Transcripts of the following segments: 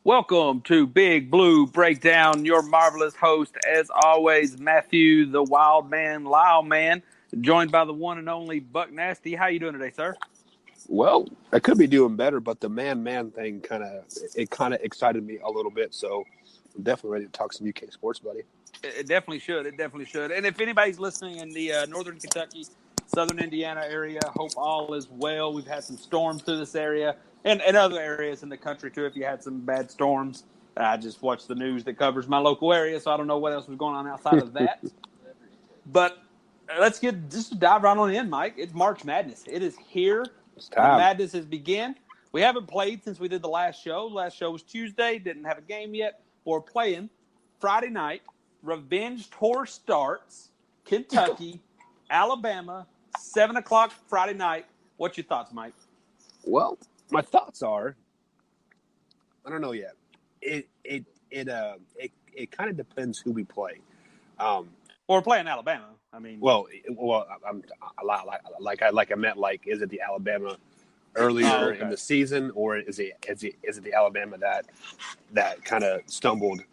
Welcome to Big Blue Breakdown. Your marvelous host, as always, Matthew, the Wild Man, Lyle Man, joined by the one and only Buck Nasty. How you doing today, sir? Well, I could be doing better, but the man thing kind of excited me a little bit. So I'm definitely ready to talk some UK sports, buddy. It definitely should. It definitely should. And if anybody's listening in the northern Kentucky, southern Indiana area, hope all is well. We've had some storms through this area and other areas in the country, too, if you had some bad storms. I just watched the news that covers my local area, so I don't know what else was going on outside of that. But let's just dive right on in, Mike. It's March Madness. It is here. It's The time. madness has begun. We haven't played since we did the last show. Last show was Tuesday. Didn't have a game yet. We're playing Friday night. Revenge tour starts. Kentucky, Alabama, 7 o'clock Friday night. What's your thoughts, Mike? Well, my thoughts are, I don't know yet. It kind of depends who we play. Well, we're playing Alabama. I mean, I meant is it the Alabama earlier in the season, or is it the Alabama that kind of stumbled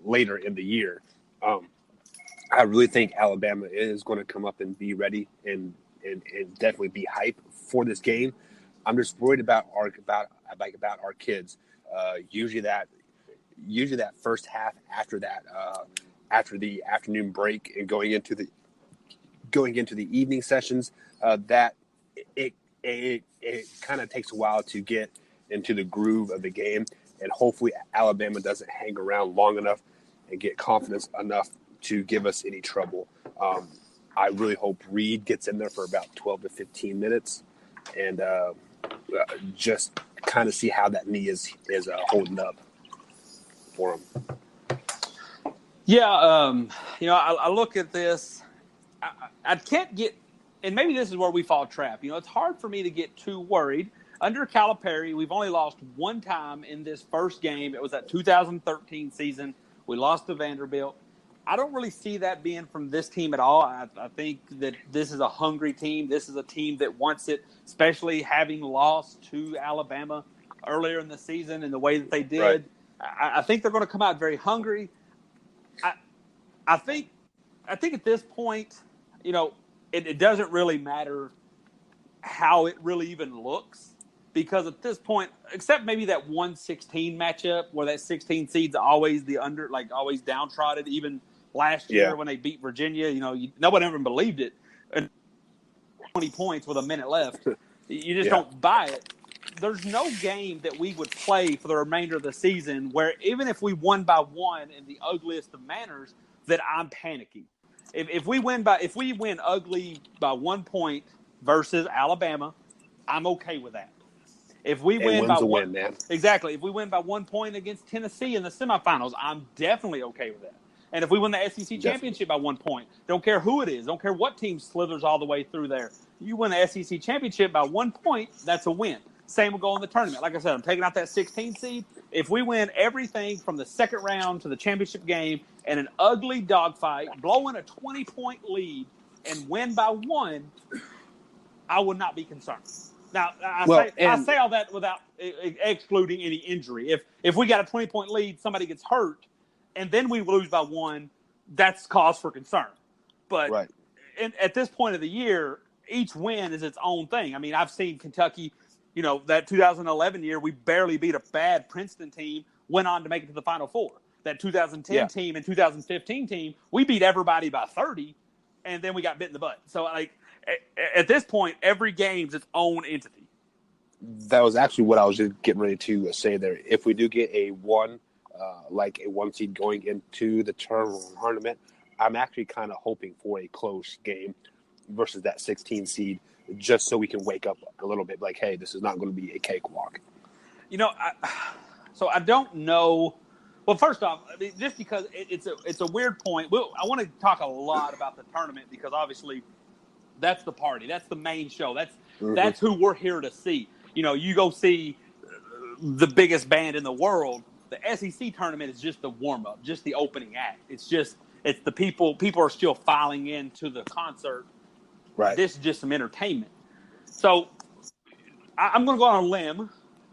later in the year? I really think Alabama is going to come up and be ready and definitely be hype for this game. I'm just worried about our kids. Usually that first half after the afternoon break and going into the evening sessions, that it kind of takes a while to get into the groove of the game, and hopefully Alabama doesn't hang around long enough and get confidence enough to give us any trouble. I really hope Reed gets in there for about 12 to 15 minutes and just kind of see how that knee is holding up for him. Yeah, I look at this. I can't get, and maybe this is where we fall trap. It's hard for me to get too worried. Under Calipari, we've only lost one time in this first game. It was that 2013 season. We lost to Vanderbilt. I don't really see that being from this team at all. I think that this is a hungry team. This is a team that wants it, especially having lost to Alabama earlier in the season and the way that they did. Right. I think they're going to come out very hungry. I think at this point, it doesn't really matter how it really even looks, because at this point, except maybe that 1-16 matchup where that 16 seed's always always downtrodden. Even last year when they beat Virginia, no one ever believed it. And 20 points with a minute left. You just don't buy it. There's no game that we would play for the remainder of the season where even if we won by one in the ugliest of manners, that I'm panicking. If we win ugly by 1 point versus Alabama, I'm okay with that. If we win by one, man. Exactly. If we win by 1 point against Tennessee in the semifinals, I'm definitely okay with that. And if we win the SEC championship by 1 point, don't care who it is, don't care what team slithers all the way through there. You win the SEC championship by 1 point, that's a win. Same will go in the tournament. Like I said, I'm taking out that 16 seed. If we win everything from the second round to the championship game in an ugly dogfight, blowing a 20-point lead, and win by one, I would not be concerned. Now, I say all that without excluding any injury. If we got a 20-point lead, somebody gets hurt, and then we lose by one, that's cause for concern. But at this point of the year, each win is its own thing. I mean, I've seen Kentucky, that 2011 year, we barely beat a bad Princeton team, went on to make it to the Final Four. That 2010 team and 2015 team, we beat everybody by 30, and then we got bit in the butt. So, at this point, every game's its own entity. That was actually what I was just getting ready to say there. If we do get a one seed going into the tournament, I'm actually kind of hoping for a close game versus that 16 seed, just so we can wake up a little bit like, hey, this is not going to be a cakewalk. So I don't know. Well, first off, just because it's a weird point. I want to talk a lot about the tournament because obviously that's the party. That's the main show. That's who we're here to see. You go see the biggest band in the world. The SEC tournament is just the warm-up, just the opening act. It's the people are still filing into the concert. Right. This is just some entertainment. So I'm going to go on a limb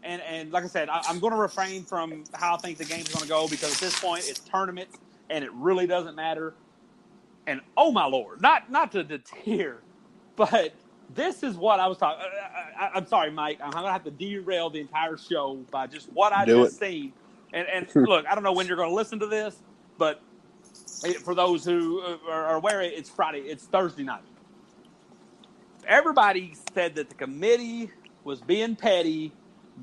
And like I said, I'm going to refrain from how I think the game's going to go because at this point it's tournaments and it really doesn't matter. And oh my Lord, not to deter, but this is what I was talking. I'm sorry, Mike. I'm going to have to derail the entire show by just what I just seen. And look, I don't know when you're going to listen to this, but for those who are aware, it's Friday. It's Thursday night. Everybody said that the committee was being petty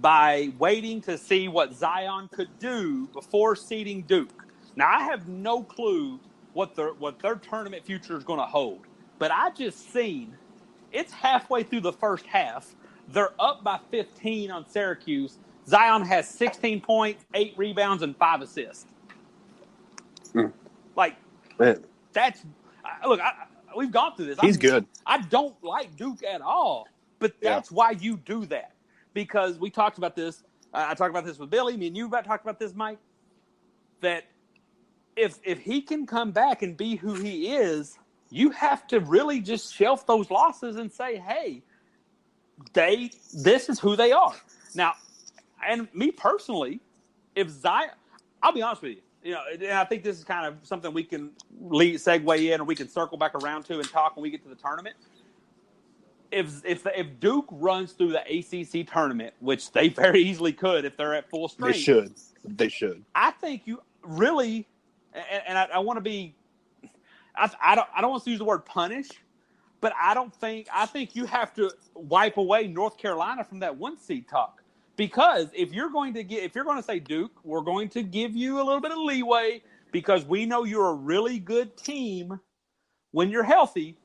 by waiting to see what Zion could do before seeding Duke. Now, I have no clue what their tournament future is going to hold, but I just seen it's halfway through the first half. They're up by 15 on Syracuse. Zion has 16 points, 8 rebounds, and 5 assists. Like, man. That's – look, we've gone through this. He's good. I don't like Duke at all, but that's why you do that. Because we talked about this. I talked about this with Billy. Me and you talked about this, Mike, that if he can come back and be who he is, you have to really just shelf those losses and say, hey, this is who they are. Now, and me personally, if Zion – I'll be honest with you. You know, and I think this is kind of something we can segue in or we can circle back around to and talk when we get to the tournament. If Duke runs through the ACC tournament, which they very easily could if they're at full strength. They should. I think you really – and I want to be – I don't want to use the word punish, but I think you have to wipe away North Carolina from that 1 seed talk. Because if you're going to say Duke, we're going to give you a little bit of leeway because we know you're a really good team when you're healthy,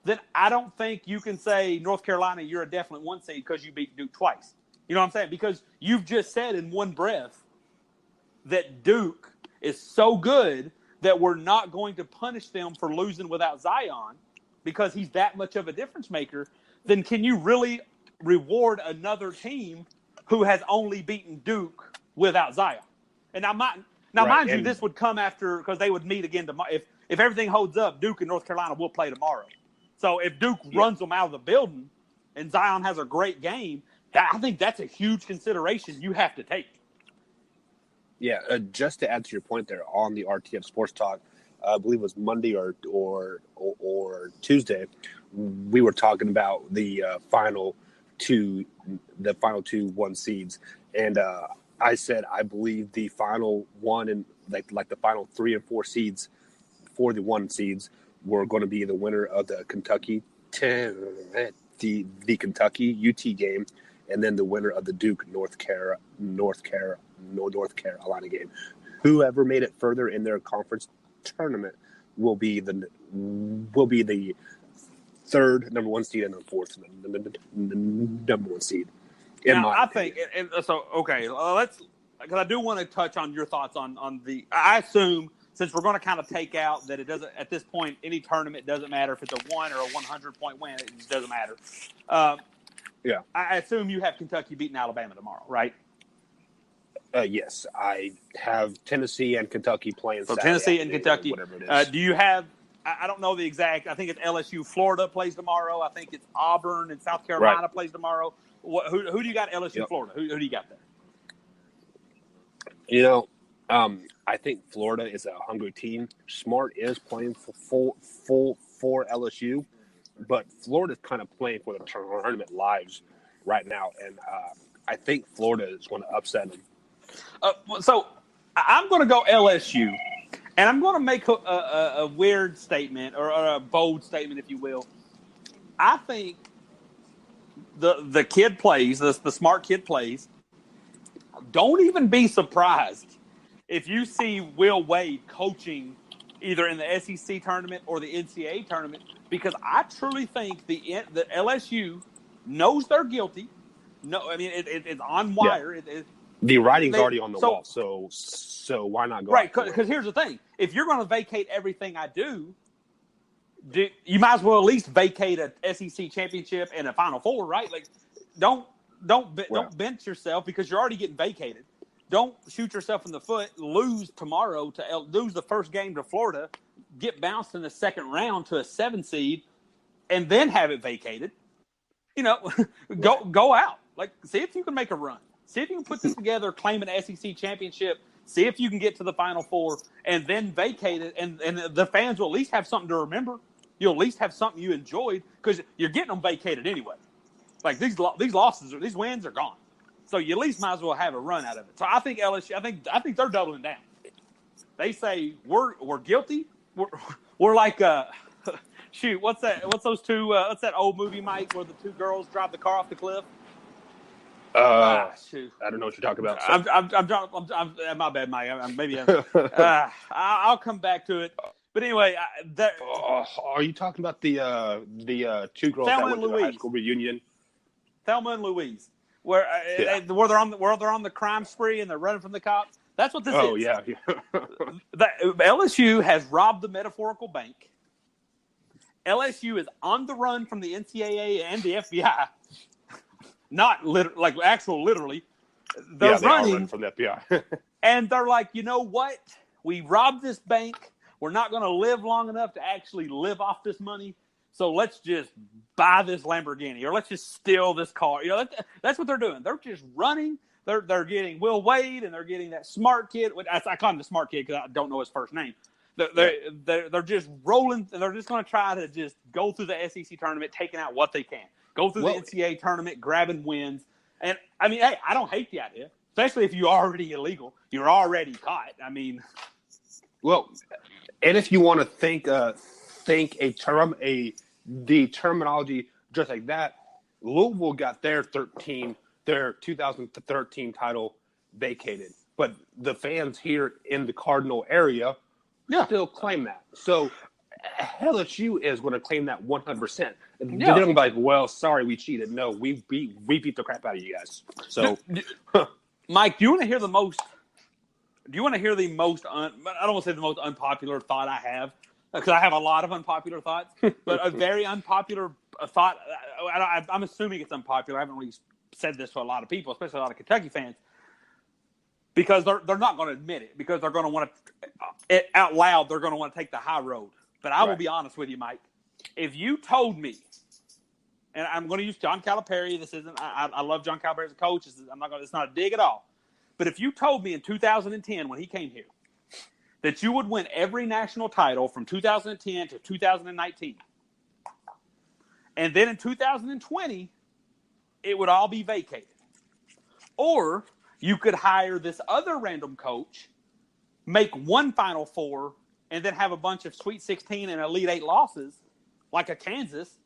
then I don't think you can say North Carolina, you're a definite 1 seed because you beat Duke twice. You know what I'm saying? Because you've just said in one breath that Duke is so good that we're not going to punish them for losing without Zion because he's that much of a difference maker. Then can you really reward another team who has only beaten Duke without Zion? And mind you, this would come after because they would meet again tomorrow. If everything holds up, Duke and North Carolina will play tomorrow. So if Duke runs them out of the building and Zion has a great game, I think that's a huge consideration you have to take. Yeah, just to add to your point there on the RTF Sports Talk, I believe it was Monday or Tuesday, we were talking about the final two 1 seeds, and I said I believe the final one and like the final 3 and 4 seeds for the 1 seeds were going to be the winner of the Kentucky Kentucky UT game, and then the winner of the Duke North Carolina game. Whoever made it further in their conference tournament will be the third number 1 seed and the fourth number 1 seed. Think so. Okay, let's because I do want to touch on your thoughts on the. I assume since we're going to kind of take out that it doesn't at this point any tournament doesn't matter if it's a 1 or a 100-point win, it just doesn't matter. Yeah, I assume you have Kentucky beating Alabama tomorrow, right? Yes, I have Tennessee and Kentucky playing. So Saturday Tennessee and Kentucky. Whatever it is. Do you have? I don't know the exact. I think it's LSU. Florida plays tomorrow. I think it's Auburn and South Carolina plays tomorrow. Who do you got? LSU, Florida. Who do you got there? You know, I think Florida is a hungry team. Smart is playing for LSU, but Florida's kind of playing for the tournament lives right now, and I think Florida is going to upset them. So I'm going to go LSU, and I'm going to make a weird statement or a bold statement, if you will. I think the kid plays, the smart kid plays. Don't even be surprised if you see Will Wade coaching either in the SEC tournament or the NCAA tournament, because I truly think the LSU knows they're guilty. No, I mean it's on wire. Yeah. The writing's already on the wall, so why not go? Right, because here's the thing: if you're going to vacate everything I do, you might as well at least vacate a SEC championship and a Final Four, right? Like, don't bench yourself because you're already getting vacated. Don't shoot yourself in the foot. Lose tomorrow lose the first game to Florida, get bounced in the second round to a 7 seed, and then have it vacated. You know, go out. Like, see if you can make a run. See if you can put this together, claim an SEC championship. See if you can get to the Final Four, and then vacate it. And the fans will at least have something to remember. You'll at least have something you enjoyed because you're getting them vacated anyway. Like these losses or these wins are gone, so you at least might as well have a run out of it. So I think LSU. I think they're doubling down. They say we're guilty. We're like shoot. What's that? What's those two? What's that old movie, Mike, where the two girls drive the car off the cliff? Shoot. I don't know what you're talking about. So. I'm my bad, Mike. I'll come back to it. But anyway, are you talking about the two girls that went to the high school reunion? Thelma and Louise, where they're on the crime spree and they're running from the cops. That's what this is. Oh yeah. LSU has robbed the metaphorical bank. LSU is on the run from the NCAA and the FBI. Not literally. They're running from the FBI. and they're like, you know what? We robbed this bank. We're not going to live long enough to actually live off this money. So let's just buy this Lamborghini or let's just steal this car. You know, that's what they're doing. They're just running. They're getting Will Wade and they're getting that smart kid. I call him the smart kid because I don't know his first name. They're just rolling. They're just going to try to just go through the SEC tournament, taking out what they can. Go through the NCAA tournament, grabbing wins. And, I mean, hey, I don't hate the idea, especially if you're already illegal. You're already caught. I mean. Well, and if you want to think the terminology just like that, Louisville got their 2013 title vacated. But the fans here in the Cardinal area still claim that. So LSU is going to claim that 100%. They're going to be like, well, sorry, we cheated. No, we beat the crap out of you guys. So, Mike, do you want to hear the most? Do you want to hear the most? I don't want to say the most unpopular thought I have, because I have a lot of unpopular thoughts. But a very unpopular thought. I'm assuming it's unpopular. I haven't really said this to a lot of people, especially a lot of Kentucky fans, because they're not going to admit it, because they're going to want to out loud. They're going to want to take the high road. But I will be honest with you, Mike. If you told me, and I'm going to use John Calipari. This isn't. I love John Calipari as a coach. It's not a dig at all. But if you told me in 2010 when he came here that you would win every national title from 2010 to 2019, and then in 2020 it would all be vacated, or you could hire this other random coach, make one Final Four, and then have a bunch of Sweet 16 and Elite 8 losses, like a Kansas,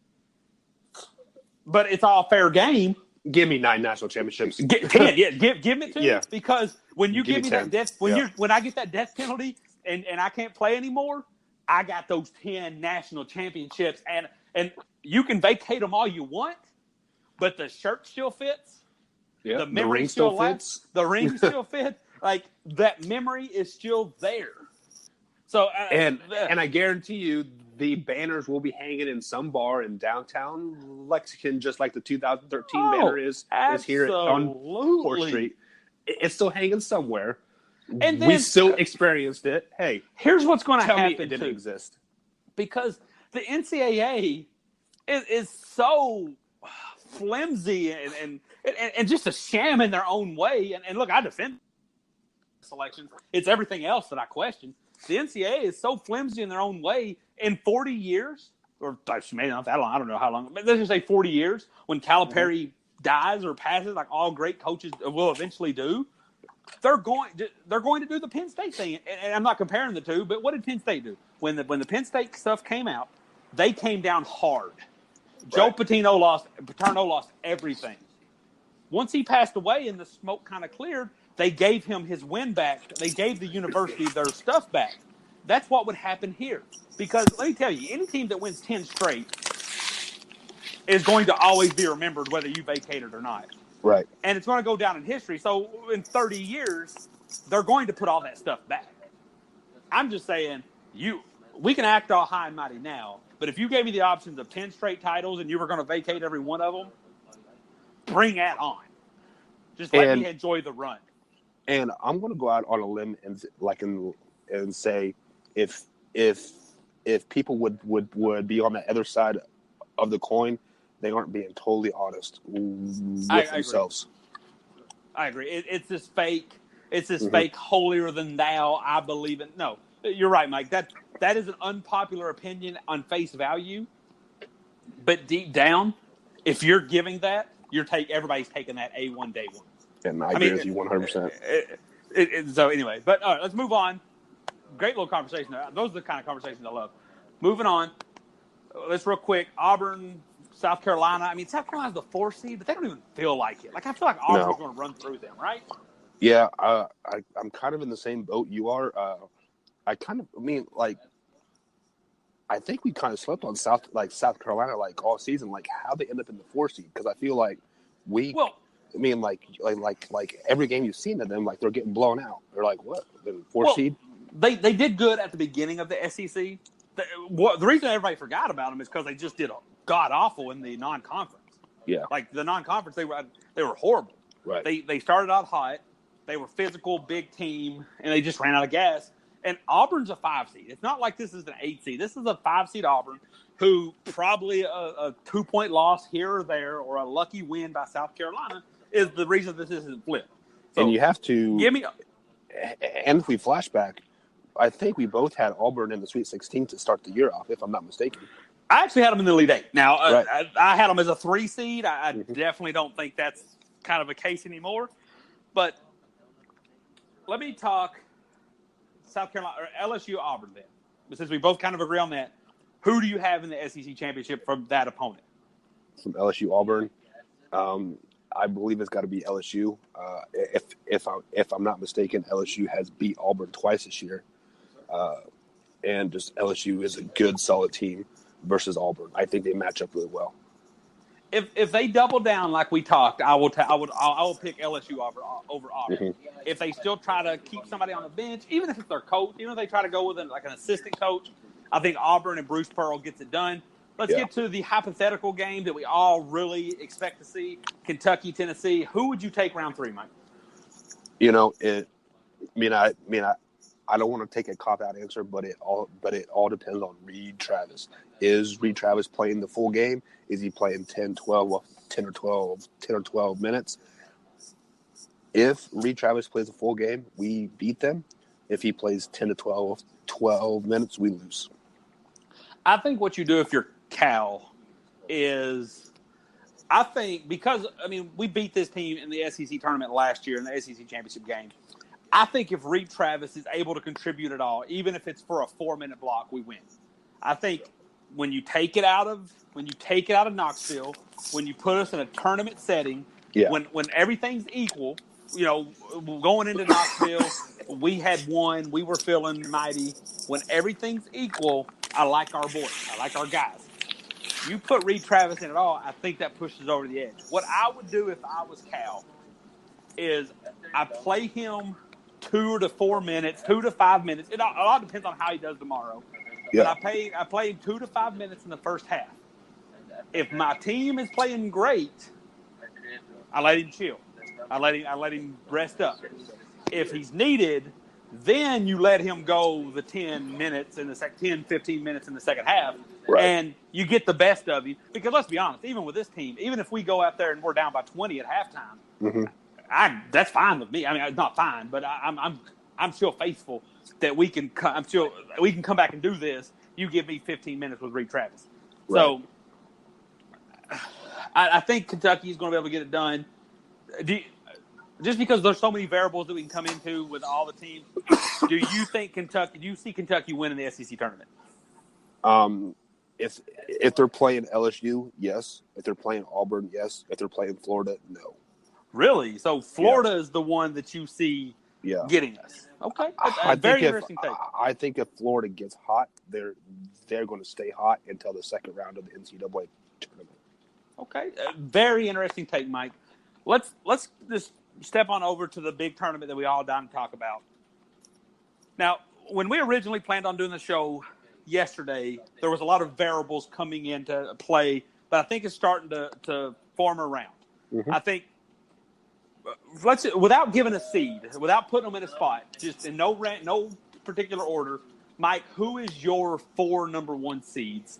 but it's all fair game. Give me 9 national championships. 10, give me 2. Yeah. Because when you give me 10. That death, when I get that death penalty and I can't play anymore, I got those 10 national championships, and you can vacate them all you want, but the shirt still fits. Yeah. The memory ring still fits. The ring still fits. Like, that memory is still there. So and I guarantee you, the banners will be hanging in some bar in downtown Lexington, just like the 2013 banner is here on 4th Street. It's still hanging somewhere. And then, we still experienced it. Hey, here's what's going to happen. It didn't exist. Because the NCAA is so flimsy and just a sham in their own way. And look, I defend selections. It's everything else that I question. The NCAA is so flimsy in their own way. In 40 years, or maybe not that long, I don't know how long, but let's just say 40 years, when Calipari dies or passes, like all great coaches will eventually do, they're going to do the Penn State thing. And I'm not comparing the two, but what did Penn State do? When the Penn State stuff came out, they came down hard. Right. Joe Paterno lost everything. Once he passed away and the smoke kind of cleared, they gave him his win back. They gave the university their stuff back. That's what would happen here. Because let me tell you, any team that wins 10 straight is going to always be remembered whether you vacate it or not. Right. And it's going to go down in history. So in 30 years, they're going to put all that stuff back. I'm just saying, we can act all high and mighty now, but if you gave me the options of 10 straight titles and you were going to vacate every one of them, bring that on. Just let me enjoy the run. And I'm going to go out on a limb and say if people would be on the other side of the coin they aren't being totally honest with themselves. I agree. It's this fake. It's this fake holier than thou. I believe it. No, you're right, Mike. That is an unpopular opinion on face value, but deep down, if you're giving that, everybody's taking that A1 day one. And I agree with you 100%. So anyway, but all right, let's move on. Great little conversation. Those are the kind of conversations I love. Moving on. Let's real quick. Auburn, South Carolina. I mean, South Carolina's the 4th seed, but they don't even feel like it. Like, I feel like Auburn's going to run through them, right? Yeah, I'm kind of in the same boat you are. I think we kind of slept on South Carolina like all season, like how they end up in the 4 seed, because I feel like like every game you've seen of them, like they're getting blown out. They're like, what? The 4 seed? They did good at the beginning of the SEC. The reason everybody forgot about them is because they just did god awful in the non-conference. Yeah, like the non-conference, they were horrible. Right. They started out hot. They were physical, big team, and they just ran out of gas. And Auburn's a 5 seed. It's not like this is an 8 seed. This is a 5 seed Auburn, who probably a 2-point loss here or there, or a lucky win by South Carolina is the reason this isn't flipped. So, and you have to and if we flash back, I think we both had Auburn in the Sweet 16 to start the year off, if I'm not mistaken. I actually had them in the Elite 8. Now, I had them as a 3 seed. I definitely don't think that's kind of a case anymore. But let me talk South Carolina or LSU Auburn then. But since we both kind of agree on that, who do you have in the SEC championship from that opponent? From LSU Auburn, I believe it's got to be LSU. If I'm not mistaken, LSU has beat Auburn twice this year, and just LSU is a good, solid team versus Auburn. I think they match up really well. If they double down like we talked, I will pick LSU over Auburn. Mm-hmm. If they still try to keep somebody on the bench, even if it's their coach, even if they try to go with an assistant coach, I think Auburn and Bruce Pearl gets it done. Let's get to the hypothetical game that we all really expect to see: Kentucky, Tennessee. Who would you take round 3, Mike? I don't want to take a cop-out answer, but it all depends on Reed Travis. Is Reed Travis playing the full game? Is he playing 10 or 12 minutes? If Reed Travis plays a full game, we beat them. If he plays 10 to 12 minutes, we lose. I think what you do if you're Cal is, I think, because, we beat this team in the SEC tournament last year in the SEC championship game. I think if Reed Travis is able to contribute at all, even if it's for a 4-minute block, we win. I think when you take it out of Knoxville, when you put us in a tournament setting, when everything's equal, going into Knoxville, we had won, we were feeling mighty. When everything's equal, I like our boys, I like our guys. You put Reed Travis in at all, I think that pushes over the edge. What I would do if I was Cal is I play him 2 to 4 minutes, 2 to 5 minutes. It all depends on how he does tomorrow. Yeah. But I play him 2 to 5 minutes in the first half. If my team is playing great, I let him chill. I let him rest up. If he's needed, then you let him go the 10, 15 minutes in the second half, and you get the best of you. Because let's be honest, even with this team, even if we go out there and we're down by 20 at halftime, that's fine with me. It's not fine, but I'm still faithful that we can come back and do this. You give me 15 minutes with Reed Travis. Right. So I think Kentucky is going to be able to get it done. Just because there's so many variables that we can come into with all the teams, do you see Kentucky winning the SEC tournament? If they're playing LSU, yes. If they're playing Auburn, yes. If they're playing Florida, no. Really? So Florida is the one that you see getting us. Okay. Very interesting take. I think if Florida gets hot, they're going to stay hot until the second round of the NCAA tournament. Okay. Very interesting take, Mike. Let's just step on over to the big tournament that we all down to talk about. Now, when we originally planned on doing the show yesterday, there was a lot of variables coming into play, but I think it's starting to form around. Mm-hmm. I think without giving a seed, without putting them in a spot, just in no particular order, Mike, who is your 4 number 1 seeds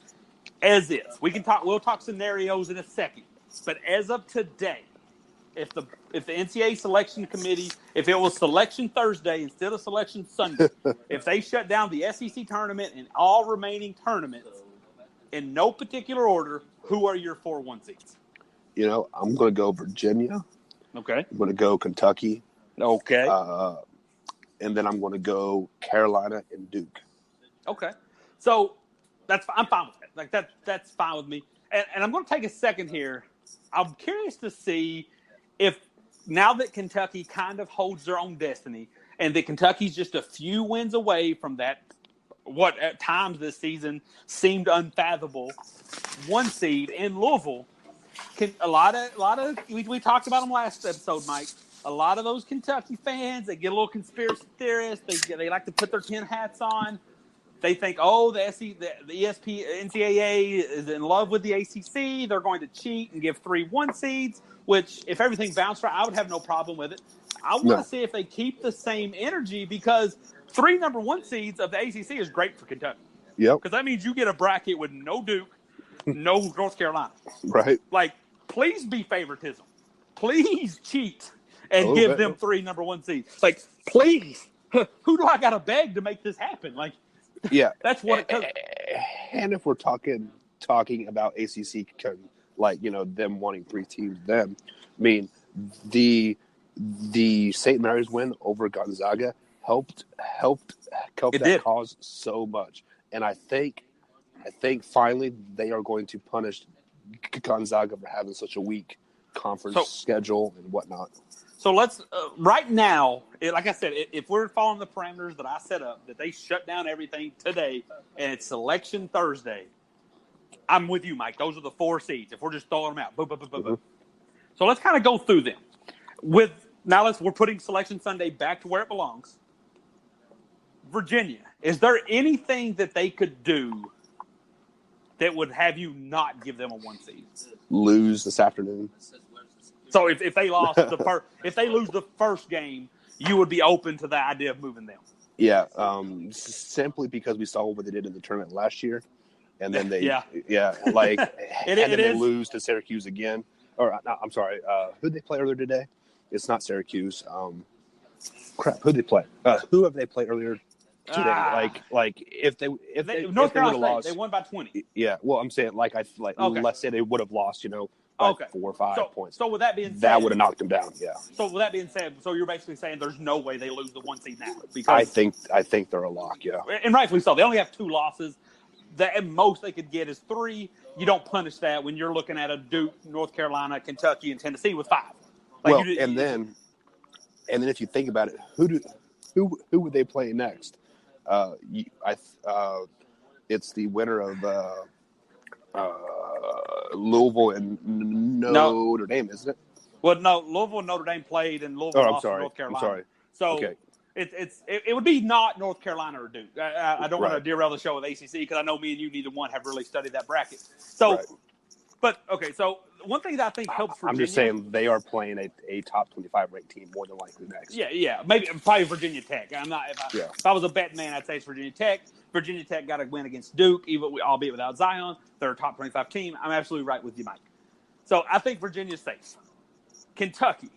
as is. We'll talk scenarios in a second. But as of today, if the NCAA selection committee, if it was selection Thursday instead of selection Sunday, if they shut down the SEC tournament and all remaining tournaments in no particular order, who are your 4-1 seeds? I'm going to go Virginia. Okay. I'm going to go Kentucky. Okay. And then I'm going to go Carolina and Duke. Okay. So I'm fine with that. Like that's fine with me. And I'm going to take a second here. I'm curious to see if now that Kentucky kind of holds their own destiny and that Kentucky's just a few wins away from that, what at times this season seemed unfathomable 1 seed in Louisville. A lot of we talked about them last episode, Mike. A lot of those Kentucky fans, they get a little conspiracy theorists. They like to put their tin hats on. They think, the NCAA is in love with the ACC. They're going to cheat and give 3 1 seeds, which if everything bounced right, I would have no problem with it. I want to see if they keep the same energy because 3 number 1 seeds of the ACC is great for Kentucky. Yep. Because that means you get a bracket with no Duke, no North Carolina. Right. Like, please be favoritism. Please cheat and give them 3 number 1 seeds. Like, please. Who do I got to beg to make this happen? Like, yeah, that's what it does. And if we're talking about ACC, them wanting 3 teams, then I mean the St. Mary's win over Gonzaga helped that cause so much, and I think finally they are going to punish Gonzaga for having such a weak conference schedule and whatnot. So let's right now, like I said, if we're following the parameters that I set up, that they shut down everything today, and it's selection Thursday, I'm with you, Mike. Those are the 4 seeds. If we're just throwing them out, boom, boom, boom, boom, boom. So let's kind of go through them. We're putting selection Sunday back to where it belongs. Virginia, is there anything that they could do that would have you not give them a 1 seed? Lose this afternoon. So if they lost if they lose the first game, you would be open to the idea of moving them. Yeah, simply because we saw what they did in the tournament last year, and then they they lose to Syracuse again. Or I'm sorry, who did they play earlier today? It's not Syracuse. Who did they play? Who have they played earlier today? North Carolina lost, they won by 20. Yeah, well, I'm saying let's say they would have lost, by 4 or 5 points. So with that being said, that would have knocked them down. Yeah. So with that being said, you're basically saying there's no way they lose the 1 seed now because I think they're a lock. Yeah. And rightfully so. They only have 2 losses. The most they could get is 3. You don't punish that when you're looking at a Duke, North Carolina, Kentucky, and Tennessee with 5. And then if you think about it, who would they play next? It's the winner of Louisville and Notre Dame, isn't it? Well, no, Louisville and Notre Dame played, and Louisville lost to North Carolina. I'm sorry. So okay. It would be not North Carolina or Duke. I don't want to derail the show with ACC because I know me and you, neither one, have really studied that bracket. So, but okay. So one thing that I think helps Virginia. I'm just saying they are playing a top 25 ranked team more than likely next. Yeah, probably Virginia Tech. I'm not. If I was a betting man, I'd say it's Virginia Tech. Virginia Tech got a win against Duke, albeit without Zion. They're a top 25 team. I'm absolutely right with you, Mike. So I think Virginia's safe. Kentucky,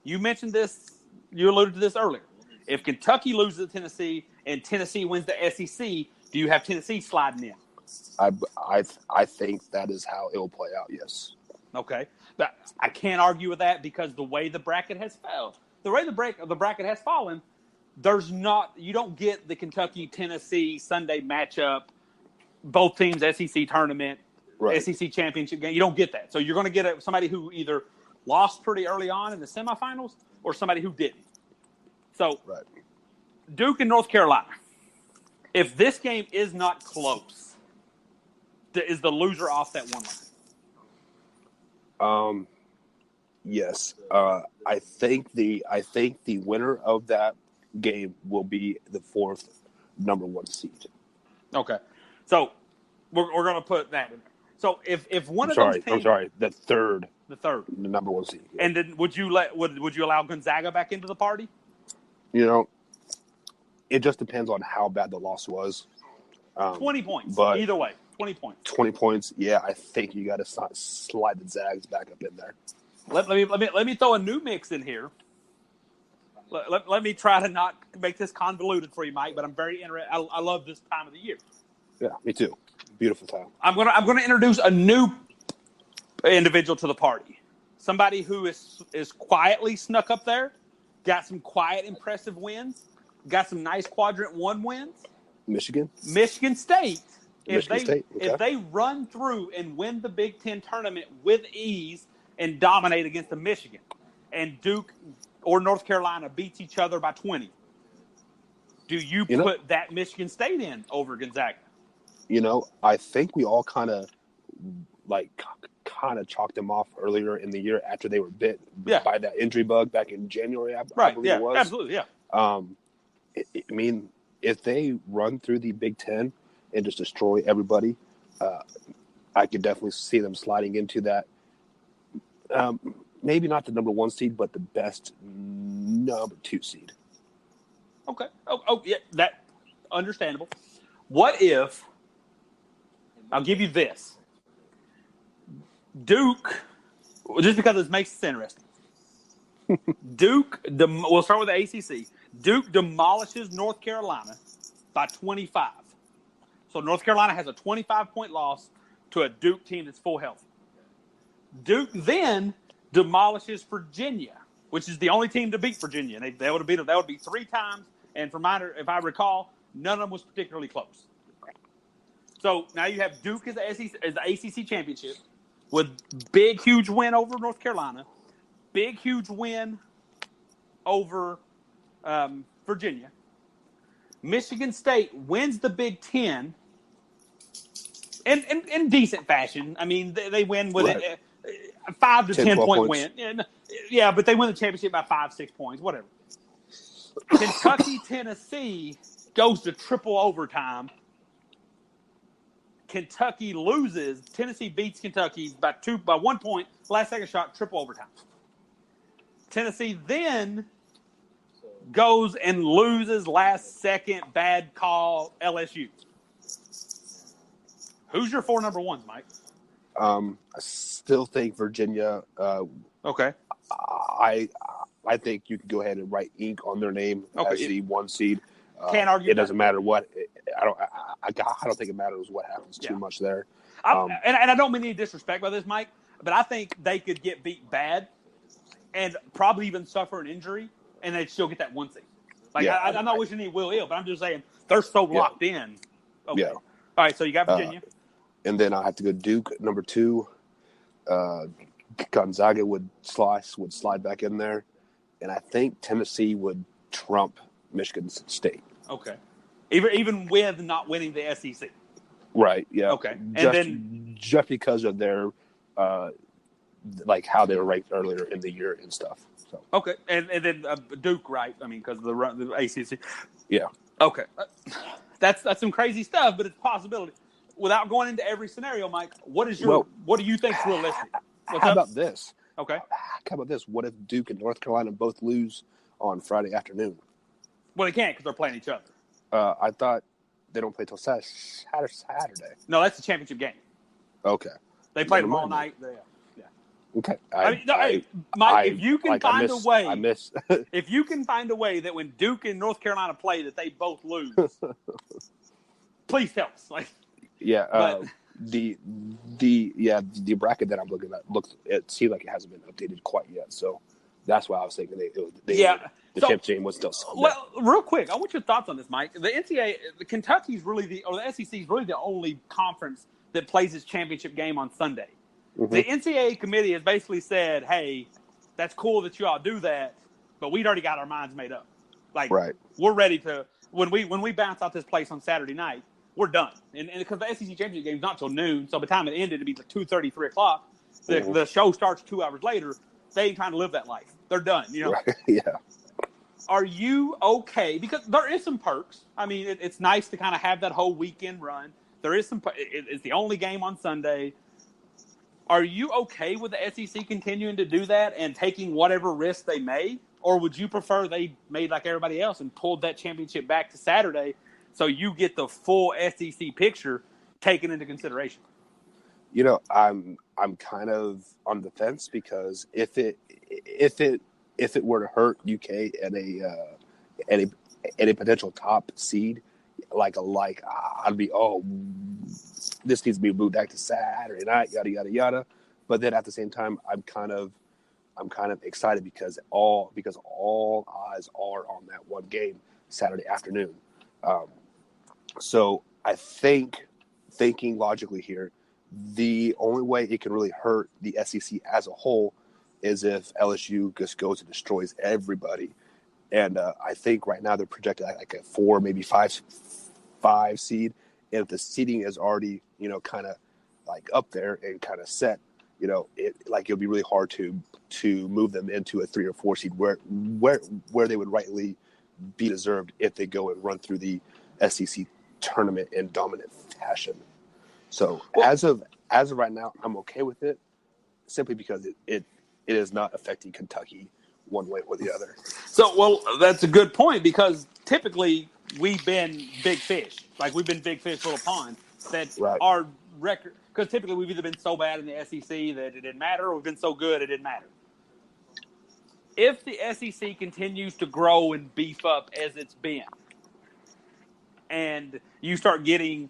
you mentioned this. You alluded to this earlier. If Kentucky loses to Tennessee and Tennessee wins the SEC, do you have Tennessee sliding in? I think that is how it will play out. Yes. Okay, but I can't argue with that because the way the bracket has has fallen, you don't get the Kentucky Tennessee Sunday matchup, both teams SEC tournament, SEC championship game. You don't get that. So you're going to get somebody who either lost pretty early on in the semifinals or somebody who didn't. So Duke and North Carolina, if this game is not close, is the loser off that 1 line? Yes. I think the winner of that game will be the 4th number 1 seed. Okay. So we're going to put that in there. So if one of those teams, I'm sorry, the third, the number 1 seed. And then would you allow Gonzaga back into the party? It just depends on how bad the loss was. 20 points, but either way. 20 points. 20 points. Yeah, I think you got to slide the Zags back up in there. Let me throw a new mix in here. Let me try to not make this convoluted for you, Mike. But I'm very interested. I love this time of the year. Yeah, me too. Beautiful time. I'm gonna introduce a new individual to the party. Somebody who is quietly snuck up there, got some quiet, impressive wins, got some nice quadrant 1 wins. Michigan State. Okay. If they run through and win the Big Ten tournament with ease and dominate against the Michigan, and Duke or North Carolina beats each other by 20, do you put that Michigan State in over Gonzaga? I think we all kind of chalked them off earlier in the year after they were bit by that injury bug back in January. I believe it was. Absolutely, yeah. I mean, if they run through the Big Ten and just destroy everybody, I could definitely see them sliding into that. Maybe not the number 1 seed, but the best number 2 seed. Okay. Oh, yeah, that understandable. What if I'll give you this? Duke, just because it makes it interesting. We'll start with the ACC. Duke demolishes North Carolina by 25. So North Carolina has a 25-point loss to a Duke team that's full health. Duke then demolishes Virginia, which is the only team to beat Virginia. And they would have beat them. That would be 3 times. And if I recall, none of them was particularly close. So now you have Duke as the ACC championship with big, huge win over North Carolina, big, huge win over Virginia. Michigan State wins the Big Ten in decent fashion. I mean, they win with a 5 to 10 point win. Yeah, but they win the championship by 5-6 points, whatever. Kentucky, Tennessee goes to triple overtime. Kentucky loses. Tennessee beats Kentucky by 1 point. Last second shot, triple overtime. Tennessee then goes and loses last second, bad call, LSU. Who's your 4 number 1s, Mike? I still think Virginia. Okay. I think you can go ahead and write ink on their name as the 1 seed. Can't argue. It doesn't matter what. I don't think it matters what happens too much there. And I don't mean any disrespect by this, Mike, but I think they could get beat bad and probably even suffer an injury, and they'd still get that 1 seed. I'm not wishing any will ill, but I'm just saying they're so locked in. Okay. Yeah. All right, so you got Virginia. And then I have to go Duke, number 2. Gonzaga would slide back in there. And I think Tennessee would trump Michigan State. Okay. Even with not winning the SEC. Right, yeah. Okay. And just because of their how they were ranked earlier in the year and stuff. So. Okay. And then Duke, right? I mean, because of the ACC. Yeah. Okay. That's some crazy stuff, but it's a possibility. Without going into every scenario, Mike, what do you think is realistic? How about this? Okay. How about this? What if Duke and North Carolina both lose on Friday afternoon? Well, they can't because they're playing each other. I thought they don't play till Saturday. No, that's the championship game. Okay. They played them all night. Yeah. Okay. Mike, if you can find a way, if you can find a way that when Duke and North Carolina play that they both lose, please tell us. The bracket that I'm looking at it seems like it hasn't been updated quite yet. So that's why I was thinking the championship game was still Sunday. Well, real quick, I want your thoughts on this, Mike. The NCAA, Kentucky's really the SEC is really the only conference that plays its championship game on Sunday. Mm-hmm. The NCAA committee has basically said, "Hey, that's cool that you all do that, but we'd already got our minds made up. We're ready to when we bounce out this place on Saturday night." We're done. And because the SEC championship game is not till noon, so by the time it ended, it'd be like 2:30, 3 o'clock. The show starts 2 hours later. They ain't trying to live that life. They're done, Right. Yeah. Are you okay? Because there is some perks. I mean, it's nice to kind of have that whole weekend run. There is some – it's the only game on Sunday. Are you okay with the SEC continuing to do that and taking whatever risk they may? Or would you prefer they made like everybody else and pulled that championship back to Saturday – so you get the full SEC picture, taken into consideration? I'm kind of on the fence because if it were to hurt UK and a potential top seed, like I'd be this needs to be moved back to Saturday night, yada yada yada. But then at the same time, I'm kind of excited because all eyes are on that one game Saturday afternoon. So I thinking logically here, the only way it can really hurt the SEC as a whole is if LSU just goes and destroys everybody. And I think right now they're projected at like a 4, maybe 5 seed. And if the seeding is already, kind of like up there and kind of set, it'll be really hard to move them into a 3 or 4 seed where they would rightly be deserved if they go and run through the SEC tournament in dominant fashion. So as of right now, I'm okay with it, simply because it is not affecting Kentucky one way or the other. So, well, that's a good point, because typically we've been big fish. Like, we've been big fish, little pond. That Right. Our record, because typically we've either been so bad in the SEC that it didn't matter, or we've been so good it didn't matter. If the SEC continues to grow and beef up as it's been, and you start getting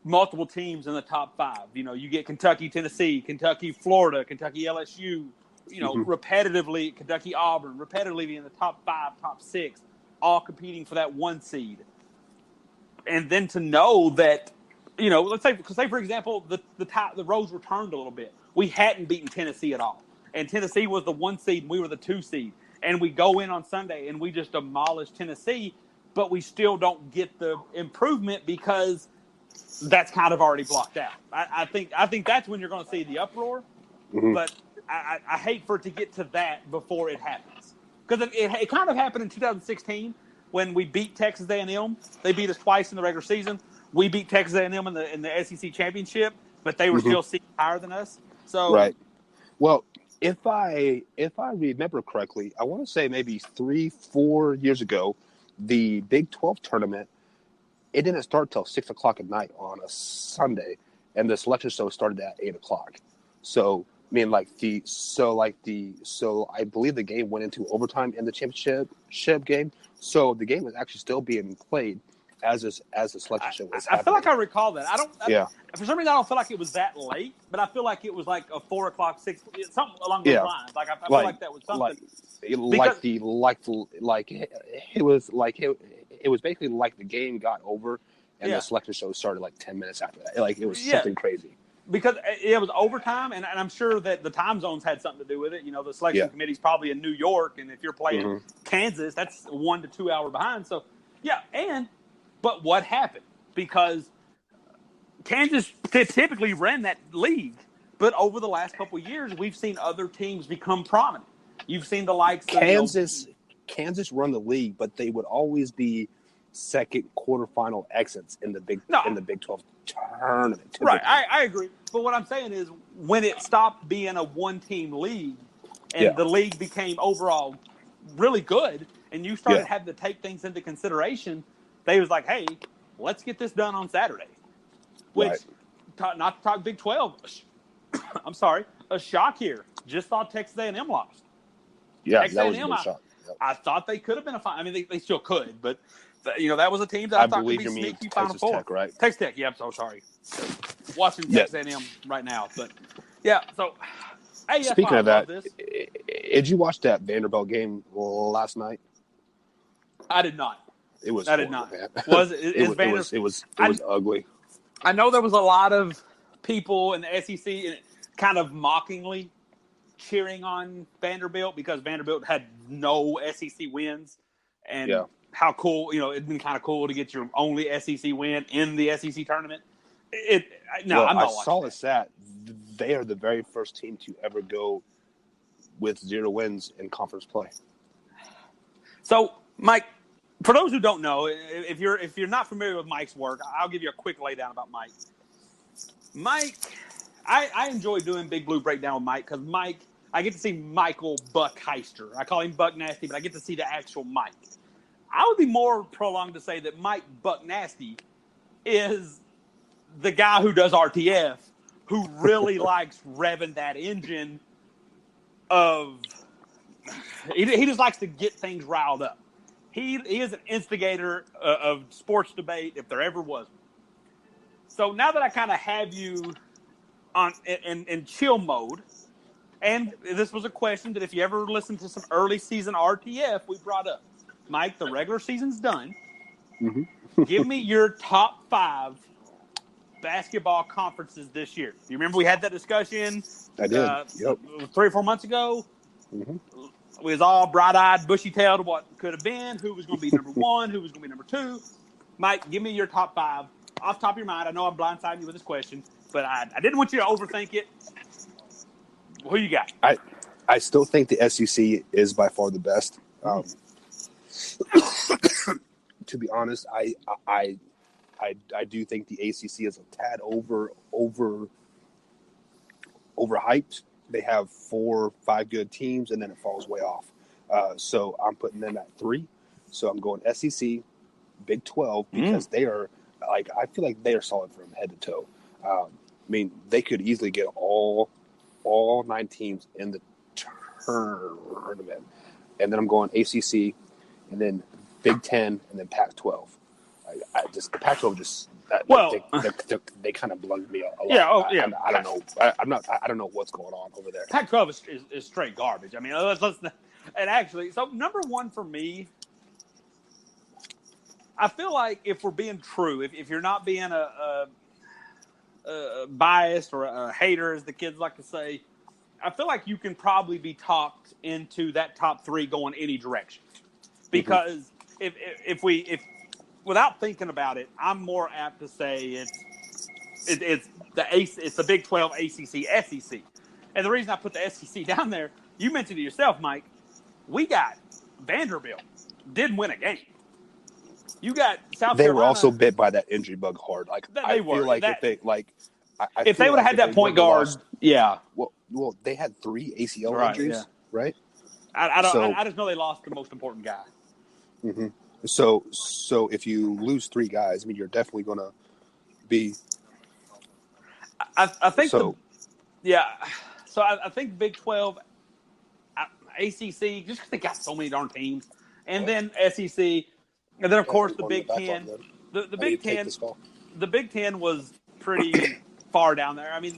multiple teams in the top 5. You get Kentucky, Tennessee, Kentucky, Florida, Kentucky, LSU, repetitively, Kentucky, Auburn, repetitively in the top 5, top 6, all competing for that 1 seed. And then to know that, let's say for example, the roles were turned a little bit. We hadn't beaten Tennessee at all. And Tennessee was the 1 seed and we were the 2 seed. And we go in on Sunday and we just demolish Tennessee, but we still don't get the improvement because that's kind of already blocked out. I think that's when you're going to see the uproar. Mm-hmm. But I hate for it to get to that before it happens, because it kind of happened in 2016 when we beat Texas A&M. They beat us twice in the regular season. We beat Texas A&M in the SEC championship, but they were still seated higher than us. So right. Well, if I remember correctly, I want to say maybe 3-4 years ago, the Big 12 tournament, it didn't start till 6 o'clock at night on a Sunday, and the selection show started at 8 o'clock. So I believe the game went into overtime in the championship game. So the game was actually still being played as the selection show was happening. I feel like I recall that. Yeah. For some reason, I don't feel like it was that late, but I feel like it was like a 4 o'clock, 6, something along those lines. Like I feel like that was something. It was basically like the game got over and the selection show started like 10 minutes after that. Like, it was something crazy. Because it was overtime, and I'm sure that the time zones had something to do with it. The selection committee's probably in New York, and if you're playing Kansas, that's 1 to 2 hour behind. So, but what happened? Because Kansas typically ran that league, but over the last couple of years, we've seen other teams become prominent. You've seen the likes of Kansas run the league, but they would always be second quarterfinal exits in the Big 12 tournament. Typically. Right, I agree. But what I'm saying is, when it stopped being a 1-team league and the league became overall really good, and you started having to take things into consideration, they was like, hey, let's get this done on Saturday. Which, not to talk Big 12, I'm sorry, a shock here. Just thought Texas A&M lost. Yeah, Texas that was A&M, a big shock. Yep. I thought they could have been a final. I mean, they still could, but that was a team that I thought could be sneaky Final Four. Tech, right? Texas Tech, yeah, I'm so sorry. Watching Texas A&M right now, but so. Hey, speaking of that, did you watch that Vanderbilt game last night? I did not. It was. I did not. Man. It was ugly. I know there was a lot of people in the SEC kind of mockingly cheering on Vanderbilt because Vanderbilt had no SEC wins, and how cool, it'd been kind of cool to get your only SEC win in the SEC tournament. I'm not watching. I saw the stat. They are the very first team to ever go with 0 wins in conference play. So, Mike, for those who don't know, if you're not familiar with Mike's work, I'll give you a quick laydown about Mike. Mike, I enjoy doing Big Blue Breakdown with Mike because Mike, I get to see Michael Buck Heister. I call him Buck Nasty, but I get to see the actual Mike. I would be more prolonged to say that Mike Buck Nasty is the guy who does RTF, who really likes revving that engine of he just likes to get things riled up. He is an instigator of sports debate if there ever was one. So now that I kind of have you on in chill mode, and this was a question that if you ever listened to some early season RTF, we brought up. Mike, the regular season's done. Mm-hmm. Give me your top 5 basketball conferences this year. You remember we had that discussion? I did. Yep. 3 or 4 months ago. Mm-hmm. We was all bright-eyed, bushy-tailed what could have been, who was going to be number 1, who was going to be number 2. Mike, give me your top 5 off the top of your mind. I know I'm blindsiding you with this question, but I didn't want you to overthink it. Who you got? I still think the SEC is by far the best. To be honest, I do think the ACC is a tad overhyped. They have 4 or 5 good teams, and then it falls way off. So I'm putting them at 3. So I'm going SEC, Big 12, because they are I feel like they are solid from head to toe. I mean, they could easily get all 9 teams in the tournament, and then I'm going ACC, and then Big 10, and then Pac-12. The Pac-12 just they kind of blunted me a lot. Yeah, I don't know. I don't know what's going on over there. Pac-12 is straight garbage. I mean, let's and actually, so number 1 for me, I feel like if we're being true, if you're not being a biased or a hater, as the kids like to say, I feel like you can probably be talked into that top 3 going any direction. Because if without thinking about it, I'm more apt to say it's the Big 12, ACC, SEC. And the reason I put the SEC down there, you mentioned it yourself, Mike. We got Vanderbilt didn't win a game. You got South Carolina. They were also bit by that injury bug hard. I feel like if they would have had that point guard, Well, they had 3 ACL injuries, right? I just know they lost the most important guy. Mm-hmm. So if you lose 3 guys, I mean, you're definitely going to be. I think so. So I think Big 12, ACC, just because they got so many darn teams, and then SEC, and then of course the Big 10. The Big 10. The Big 10 was pretty far down there. I mean,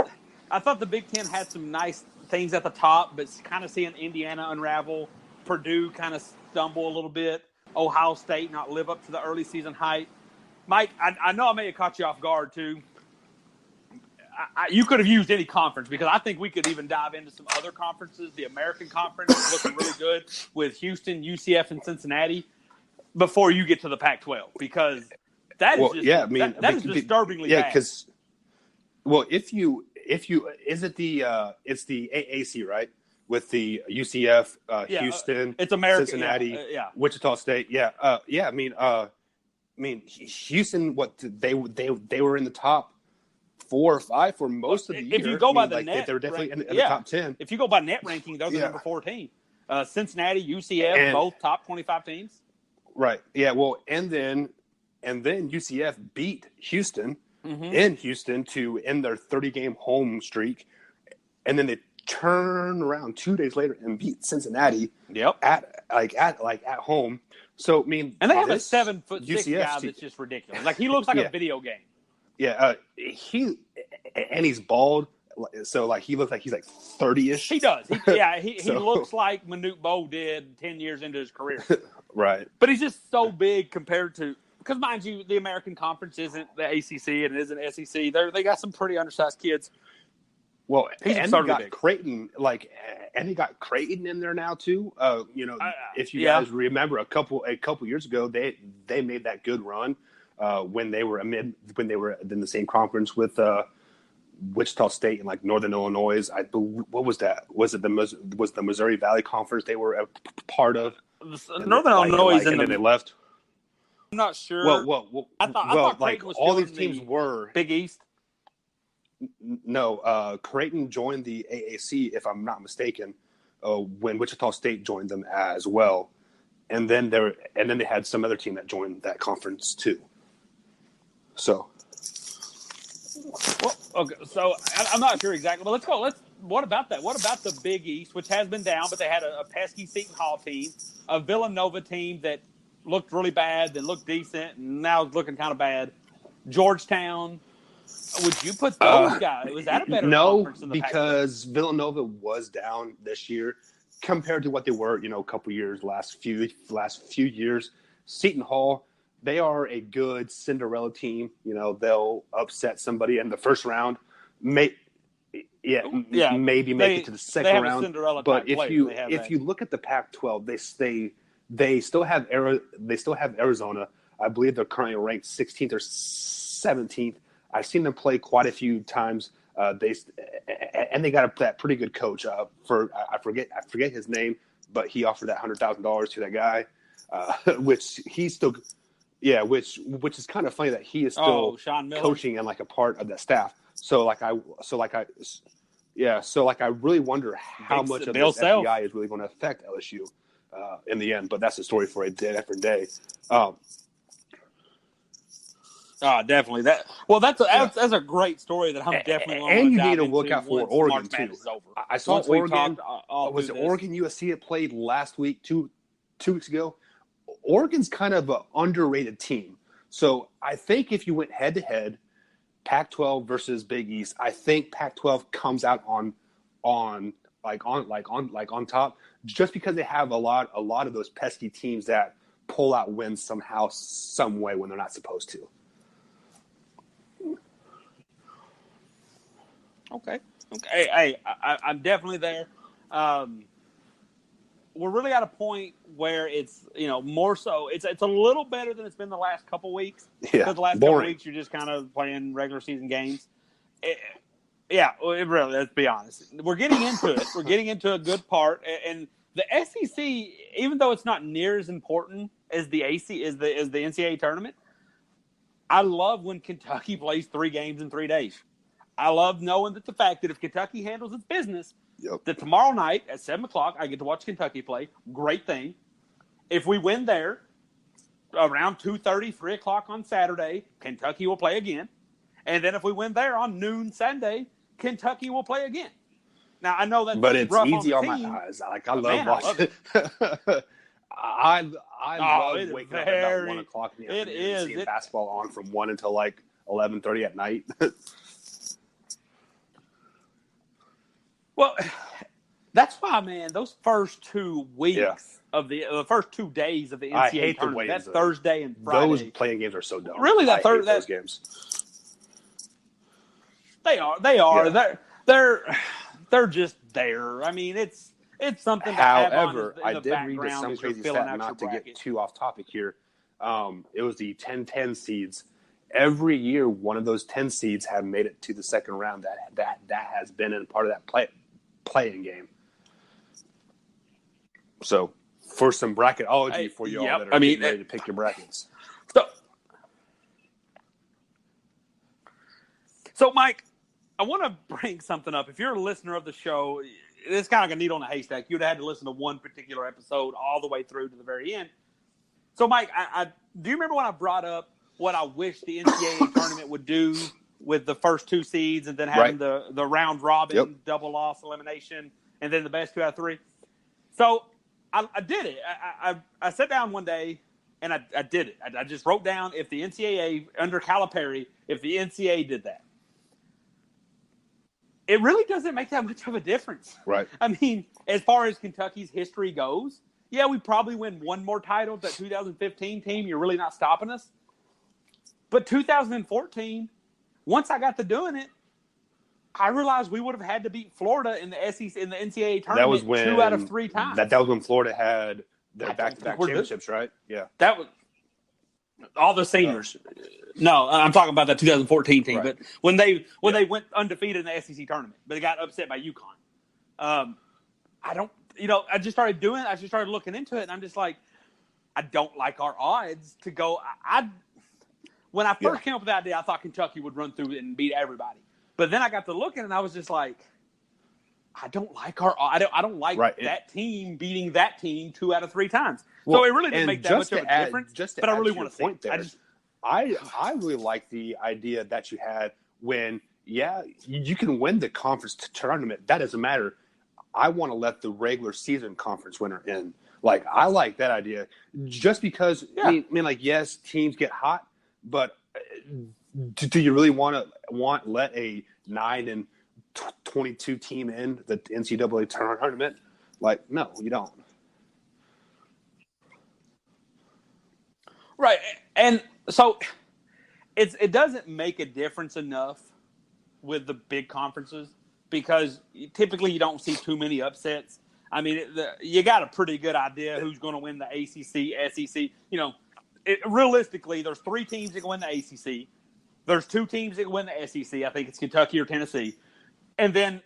I thought the Big 10 had some nice things at the top, but kind of seeing Indiana unravel, Purdue kind of stumble a little bit, Ohio State not live up to the early season hype. Mike, I know I may have caught you off guard too. You could have used any conference because I think we could even dive into some other conferences. The American Conference is looking really good with Houston, UCF, and Cincinnati before you get to the Pac-12 because that is disturbingly bad. Because if you is it it's the AAC, right? With the UCF, Houston, it's American, Cincinnati, Wichita State. I mean, Houston. They were in the top 4 or 5 for most of the year. If you go by the net, they were definitely in the top 10. If you go by net ranking, those are number 14. Cincinnati, UCF, both top 25 teams. Right. Yeah. Well, and then UCF beat Houston in Houston to end their 30-game home streak, and then they turn around 2 days later and beat Cincinnati. Yep. At home. So I mean, and they have a 7'6" guy that's just ridiculous. Like he looks like a video game. Yeah. He's bald. So he looks like he's 30-ish. He does. He looks like Manute Bol did 10 years into his career. Right. But he's just so big compared to because mind you, the American Conference isn't the ACC and it isn't SEC. They got some pretty undersized kids. Well, and he got Creighton, and he got Creighton in there now too. If you guys remember, a couple years ago, they made that good run when they were in the same conference with Wichita State and Northern Illinois. What was that? Was it the Missouri Valley Conference they were a part of? Northern Illinois, and then they left. I'm not sure. Well, I thought Creighton was all these teams were Big East. No, Creighton joined the AAC, if I'm not mistaken, when Wichita State joined them as well, and then they had some other team that joined that conference too. So, Well, okay, so I'm not sure exactly, but let's go. What about that? What about the Big East, which has been down, but they had a pesky Seton Hall team, a Villanova team that looked really bad, then looked decent, and now is looking kind of bad. Georgetown. Would you put those guys? Was that a better conference than the Pac-12? Because Villanova was down this year compared to what they were, a couple years, last few years. Seton Hall, they are a good Cinderella team. They'll upset somebody in the first round. Maybe make it to the second round. But if you look at the Pac-12, they still have Arizona. I believe they're currently ranked 16th or 17th. I've seen them play quite a few times. They got that pretty good coach. I forget his name, but he offered that $100,000 to that guy, which he's still, which is kind of funny that he is still coaching and like a part of that staff. So I really wonder how much of this FBI is really going to affect LSU in the end. But that's a story for a different day. Definitely. That's a great story that I'm definitely going to and you need to look out for Oregon too. I saw Oregon. Was it Oregon USC that played last week, two weeks ago? Oregon's kind of an underrated team. So I think if you went head to head, Pac-12 versus Big East, I think Pac-12 comes out on top, just because they have a lot of those pesky teams that pull out wins somehow, some way when they're not supposed to. Okay. Hey, I'm definitely there. We're really at a point where it's, more so. It's a little better than it's been the last couple weeks. Yeah, because the last couple weeks you're just kind of playing regular season games. Really. Let's be honest. We're getting into it. We're getting into a good part, and the SEC, even though it's not near as important as the NCAA tournament, I love when Kentucky plays 3 games in 3 days. I love knowing that the fact that if Kentucky handles its business, that tomorrow night at 7 o'clock, I get to watch Kentucky play. Great thing. If we win there, around 2:30, 3 o'clock on Saturday, Kentucky will play again. And then if we win there on noon Sunday, Kentucky will play again. Now, I know that's but it's rough easy on my eyes. I love watching it. I love waking up at about 1 o'clock in the afternoon and seeing basketball on from 1 until like 11:30 at night. Well, that's why, man, those first 2 weeks of the first 2 days of the NCAA tournament, that Thursday and Friday. Those playing games are so dumb. Really, those games. They are. Yeah. They're just there. I mean, it's something to However, have on in the I did read some crazy stat, not to get too off topic here. It was the 10-10 seeds. Every year, one of those 10 seeds have made it to the second round. That has been in part of that playing game. So, for some bracketology for you all that are ready to pick your brackets. So, Mike, I want to bring something up. If you're a listener of the show, it's kind of like a needle in a haystack. You'd have had to listen to one particular episode all the way through to the very end. So, Mike, I do you remember when I brought up what I wish the NCAA tournament would do with the first 2 seeds and then having the round robin double loss elimination and then the best 2 out of 3? So I did it. I sat down one day and I did it. I just wrote down if the NCAA under Calipari, if the NCAA did that. It really doesn't make that much of a difference. Right. I mean, as far as Kentucky's history goes, we probably win one more title. That 2015 team, you're really not stopping us. But 2014, once I got to doing it, I realized we would have had to beat Florida in the SEC in the NCAA tournament that was when, 2 out of 3 times. That was when Florida had their back-to-back championships, right? Yeah. That was all the seniors. No, I'm talking about that 2014 team. Right. But when they went undefeated in the SEC tournament, but they got upset by UConn. I just started doing it. I just started looking into it, and I'm just like, I don't like our odds to go. When I first came up with that idea, I thought Kentucky would run through it and beat everybody. But then I got to looking, and I was just like, I don't like that team beating that team 2 out of 3 times. So it really didn't make that much of a difference. But I really want to see it. I really like the idea that you had when, you can win the conference tournament. That doesn't matter. I want to let the regular season conference winner in. Like, I like that idea just because, I mean, like, yes, teams get hot, but do you really let a 9-22 team in the NCAA tournament? Like, no, you don't. Right. And so it doesn't make a difference enough with the big conferences because typically you don't see too many upsets. I mean, you got a pretty good idea who's going to win the ACC, SEC. You know, realistically, there's 3 teams that can win the ACC. There's 2 teams that can win the SEC. I think it's Kentucky or Tennessee. And then,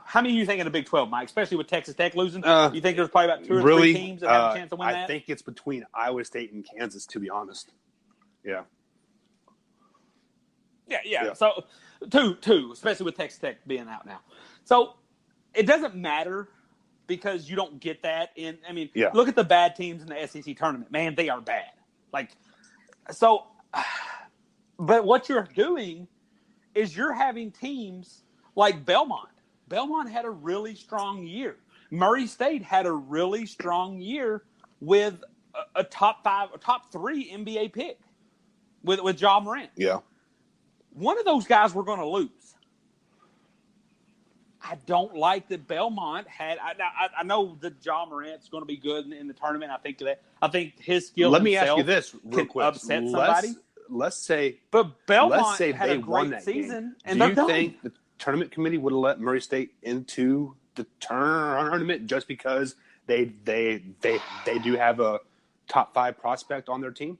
how many of you think in the Big 12, Mike? Especially with Texas Tech losing, you think there's probably about 2 or 3 teams that have a chance to win that? I think it's between Iowa State and Kansas, to be honest. Yeah. Yeah. So, two, especially with Texas Tech being out now. So, it doesn't matter because you don't get that in. I mean, look at the bad teams in the SEC tournament. Man, they are bad. Like, so, but what you're doing is you're having teams like Belmont. Belmont had a really strong year. Murray State had a really strong year with a top 3 NBA pick with Ja Morant. Yeah. One of those guys we're going to lose. I don't like that Belmont had. I know that Ja Morant's going to be good in the tournament. I think his skill. Let me ask you this real quick. Upset somebody. Let's say, but Belmont had a great season, and do you think the tournament committee would have let Murray State into the tournament just because they do have a top 5 prospect on their team?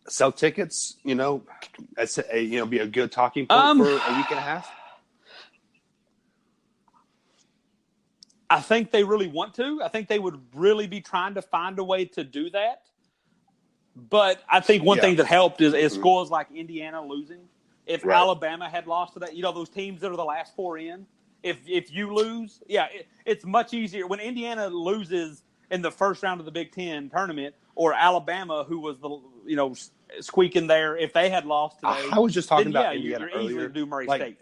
Sell tickets, be a good talking point for a week and a half. I think they really want to. I think they would really be trying to find a way to do that. But I think one thing that helped is scores like Indiana losing. If Alabama had lost to that, those teams that are the last 4 in, if you lose, it's much easier. When Indiana loses in the first round of the Big Ten tournament, or Alabama, who was squeaking there, if they had lost today. I was just talking about Indiana you're easier to do Murray State.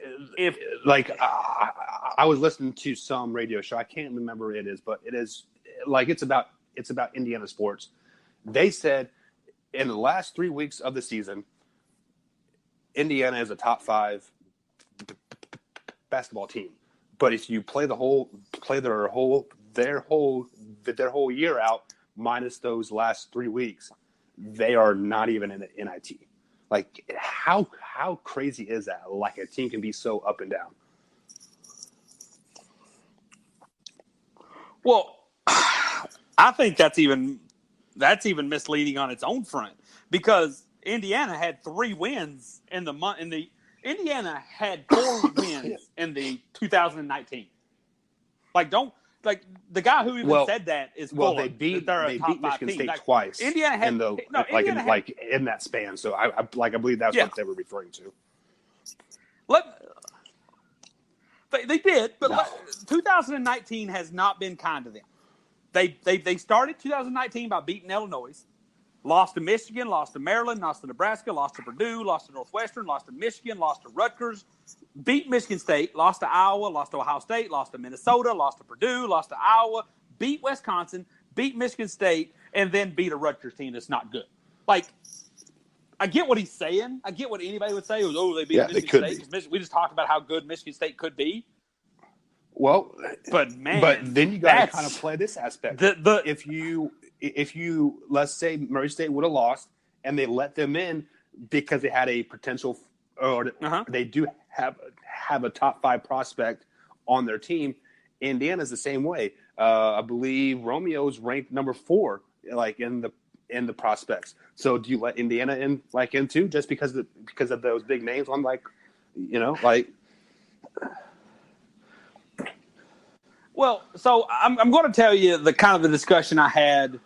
I was listening to some radio show. I can't remember what it is, but it is it's about Indiana sports. They said in the last 3 weeks of the season, Indiana is a top 5 basketball team. But if you play their whole year out minus those last 3 weeks, they are not even in the NIT. Like, how crazy is that? Like, a team can be so up and down. Well, I think that's even misleading on its own front because Indiana had 3 wins in the month. Indiana had 4 wins in the 2019. The guy who even said that is full. They beat Michigan team. State twice. Indiana had in that span. So I believe that's what they were referring to. They did, but 2019 has not been kind to them. They started 2019 by beating Illinois, lost to Michigan, lost to Maryland, lost to Nebraska, lost to Purdue, lost to Northwestern, lost to Michigan, lost to Rutgers, beat Michigan State, lost to Iowa, lost to Ohio State, lost to Minnesota, lost to Purdue, lost to Iowa, beat Wisconsin, beat Michigan State, and then beat a Rutgers team that's not good. Like, I get what he's saying. I get what anybody would say. They beat Michigan State. We just talked about how good Michigan State could be. Well, but then you got to kind of play this aspect. If you let's say Murray State would have lost and they let them in because they had a potential, or they do have a top 5 prospect on their team. Indiana's the same way. I believe Romeo's ranked number 4, in the prospects. So do you let Indiana in too, just because of those big names on Well, so I'm going to tell you the kind of the discussion I had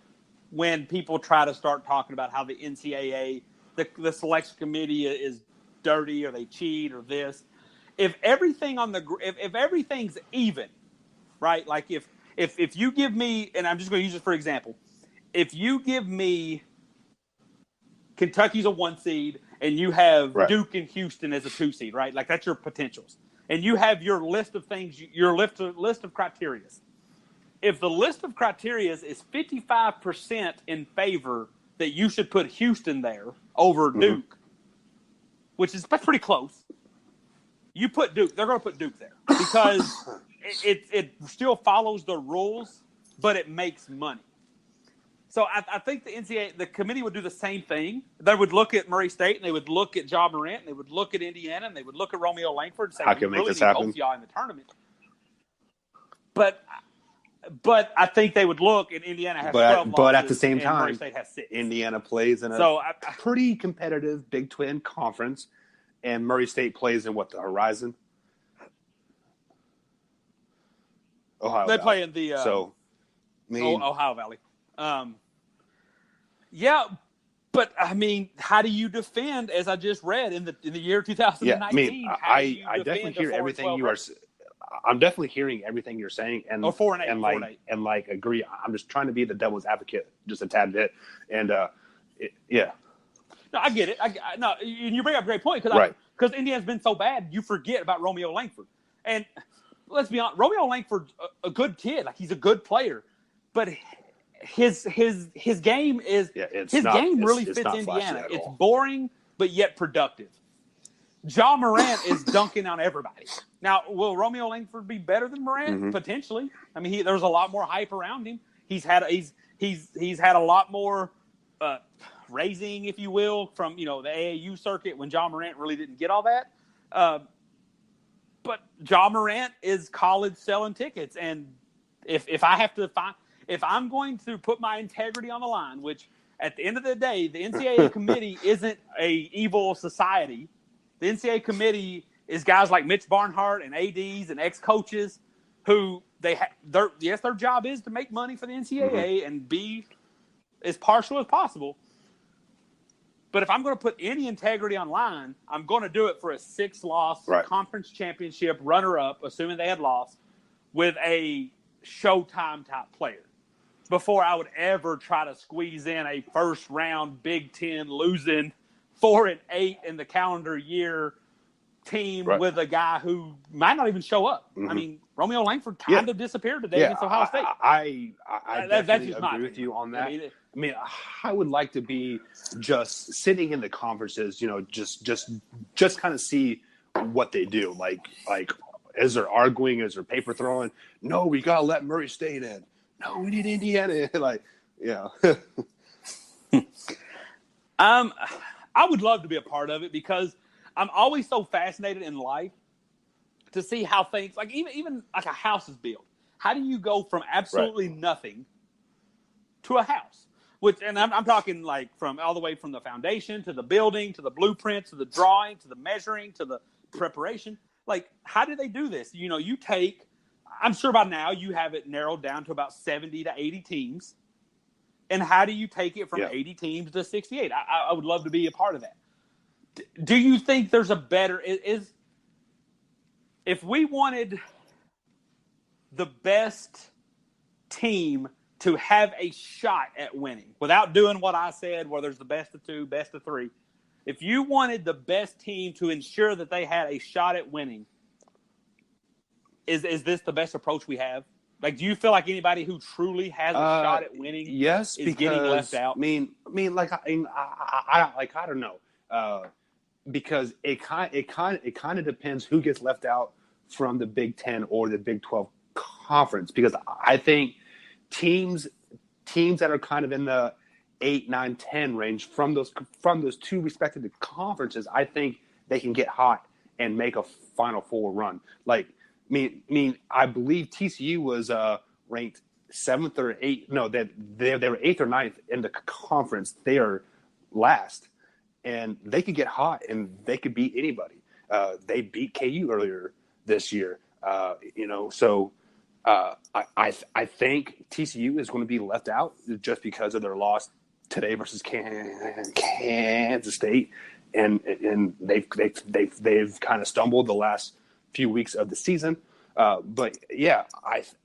when people try to start talking about how the NCAA, the selection committee is dirty or they cheat or this. If everything if everything's even, right? Like if you give me, and I'm just going to use this for example, if you give me Kentucky's a 1 seed and you have Right. Duke and Houston as a 2 seed, right? Like that's your potentials, and you have your list of things, your list of criteria. If the list of criteria is 55% in favor that you should put Houston there over Duke, which is that's pretty close. You put Duke, they're going to put Duke there because it still follows the rules, but it makes money. So I think the NCAA, the committee would do the same thing. They would look at Murray State, and they would look at Ja Morant, and they would look at Indiana, and they would look at Romeo Langford and say, How can we make this need happen? both of y'all in the tournament. But I think they would look, and Indiana has 12 losses, but at the same time, Murray State has 6. Indiana plays in a pretty competitive Big 12 conference, and Murray State plays in the Horizon? Ohio They Valley. play in the Ohio Valley. Yeah, but I mean, how do you defend? As I just read in the year 2019, yeah, I definitely hear everything you are. I'm definitely hearing everything you're saying, and 4-8, and agree. I'm just trying to be the devil's advocate just a tad bit, and yeah. No, I get it. No, you bring up a great point because Indiana's been so bad, you forget about Romeo Langford, and let's be honest, Romeo Langford's a good kid. Like he's a good player, but his game is game really fits Indiana. It's boring but yet productive. Ja Morant is dunking on everybody. Now, will Romeo Langford be better than Morant? Potentially. I mean, there's a lot more hype around him. He's had a lot more raising, if you will, from the AAU circuit when Ja Morant really didn't get all that. But Ja Morant is college selling tickets, and if I'm going to put my integrity on the line, which at the end of the day, the NCAA committee isn't a evil society. The NCAA committee is guys like Mitch Barnhart and ADs and ex-coaches who their job is to make money for the NCAA and be as partial as possible. But if I'm going to put any integrity on line, I'm going to do it for a 6-loss conference championship runner-up, assuming they had lost, with a Showtime type player. Before I would ever try to squeeze in a first-round Big Ten losing 4-8 in the calendar year team with a guy who might not even show up. I mean, Romeo Langford kind of disappeared today against Ohio State. I definitely agree with you on that. I mean, I would like to be just sitting in the conferences, just kind of see what they do. Like, is there arguing? Is there paper throwing? No, we got to let Murray State in. No, we need Indiana. I would love to be a part of it because I'm always so fascinated in life to see how things, like even like a house is built. How do you go from absolutely nothing to a house? And I'm talking like from all the way from the foundation to the building to the blueprint to the drawing to the measuring to the preparation. Like, how do they do this? You take, I'm sure by now you have it narrowed down to about 70 to 80 teams. And how do you take it from 80 teams to 68? I would love to be a part of that. Do you think there's a better if we wanted the best team to have a shot at winning without doing what I said, where there's the best of 2, best of 3, if you wanted the best team to ensure that they had a shot at winning, is this the best approach we have? Like, do you feel like anybody who truly has a shot at winning is getting left out? I mean, I don't know, because it kind of depends who gets left out from the Big 10 or the Big 12 conference. Because I think teams that are kind of in the 8, 9, 10 range from those 2 respective conferences, I think they can get hot and make a Final Four run. Like, I believe TCU was ranked 7th or 8th. No, they were 8th or 9th in the conference. They are last, and they could get hot and they could beat anybody. They beat KU earlier this year. So I think TCU is going to be left out just because of their loss today versus Kansas State, and they've kind of stumbled the last few weeks of the season. But yeah,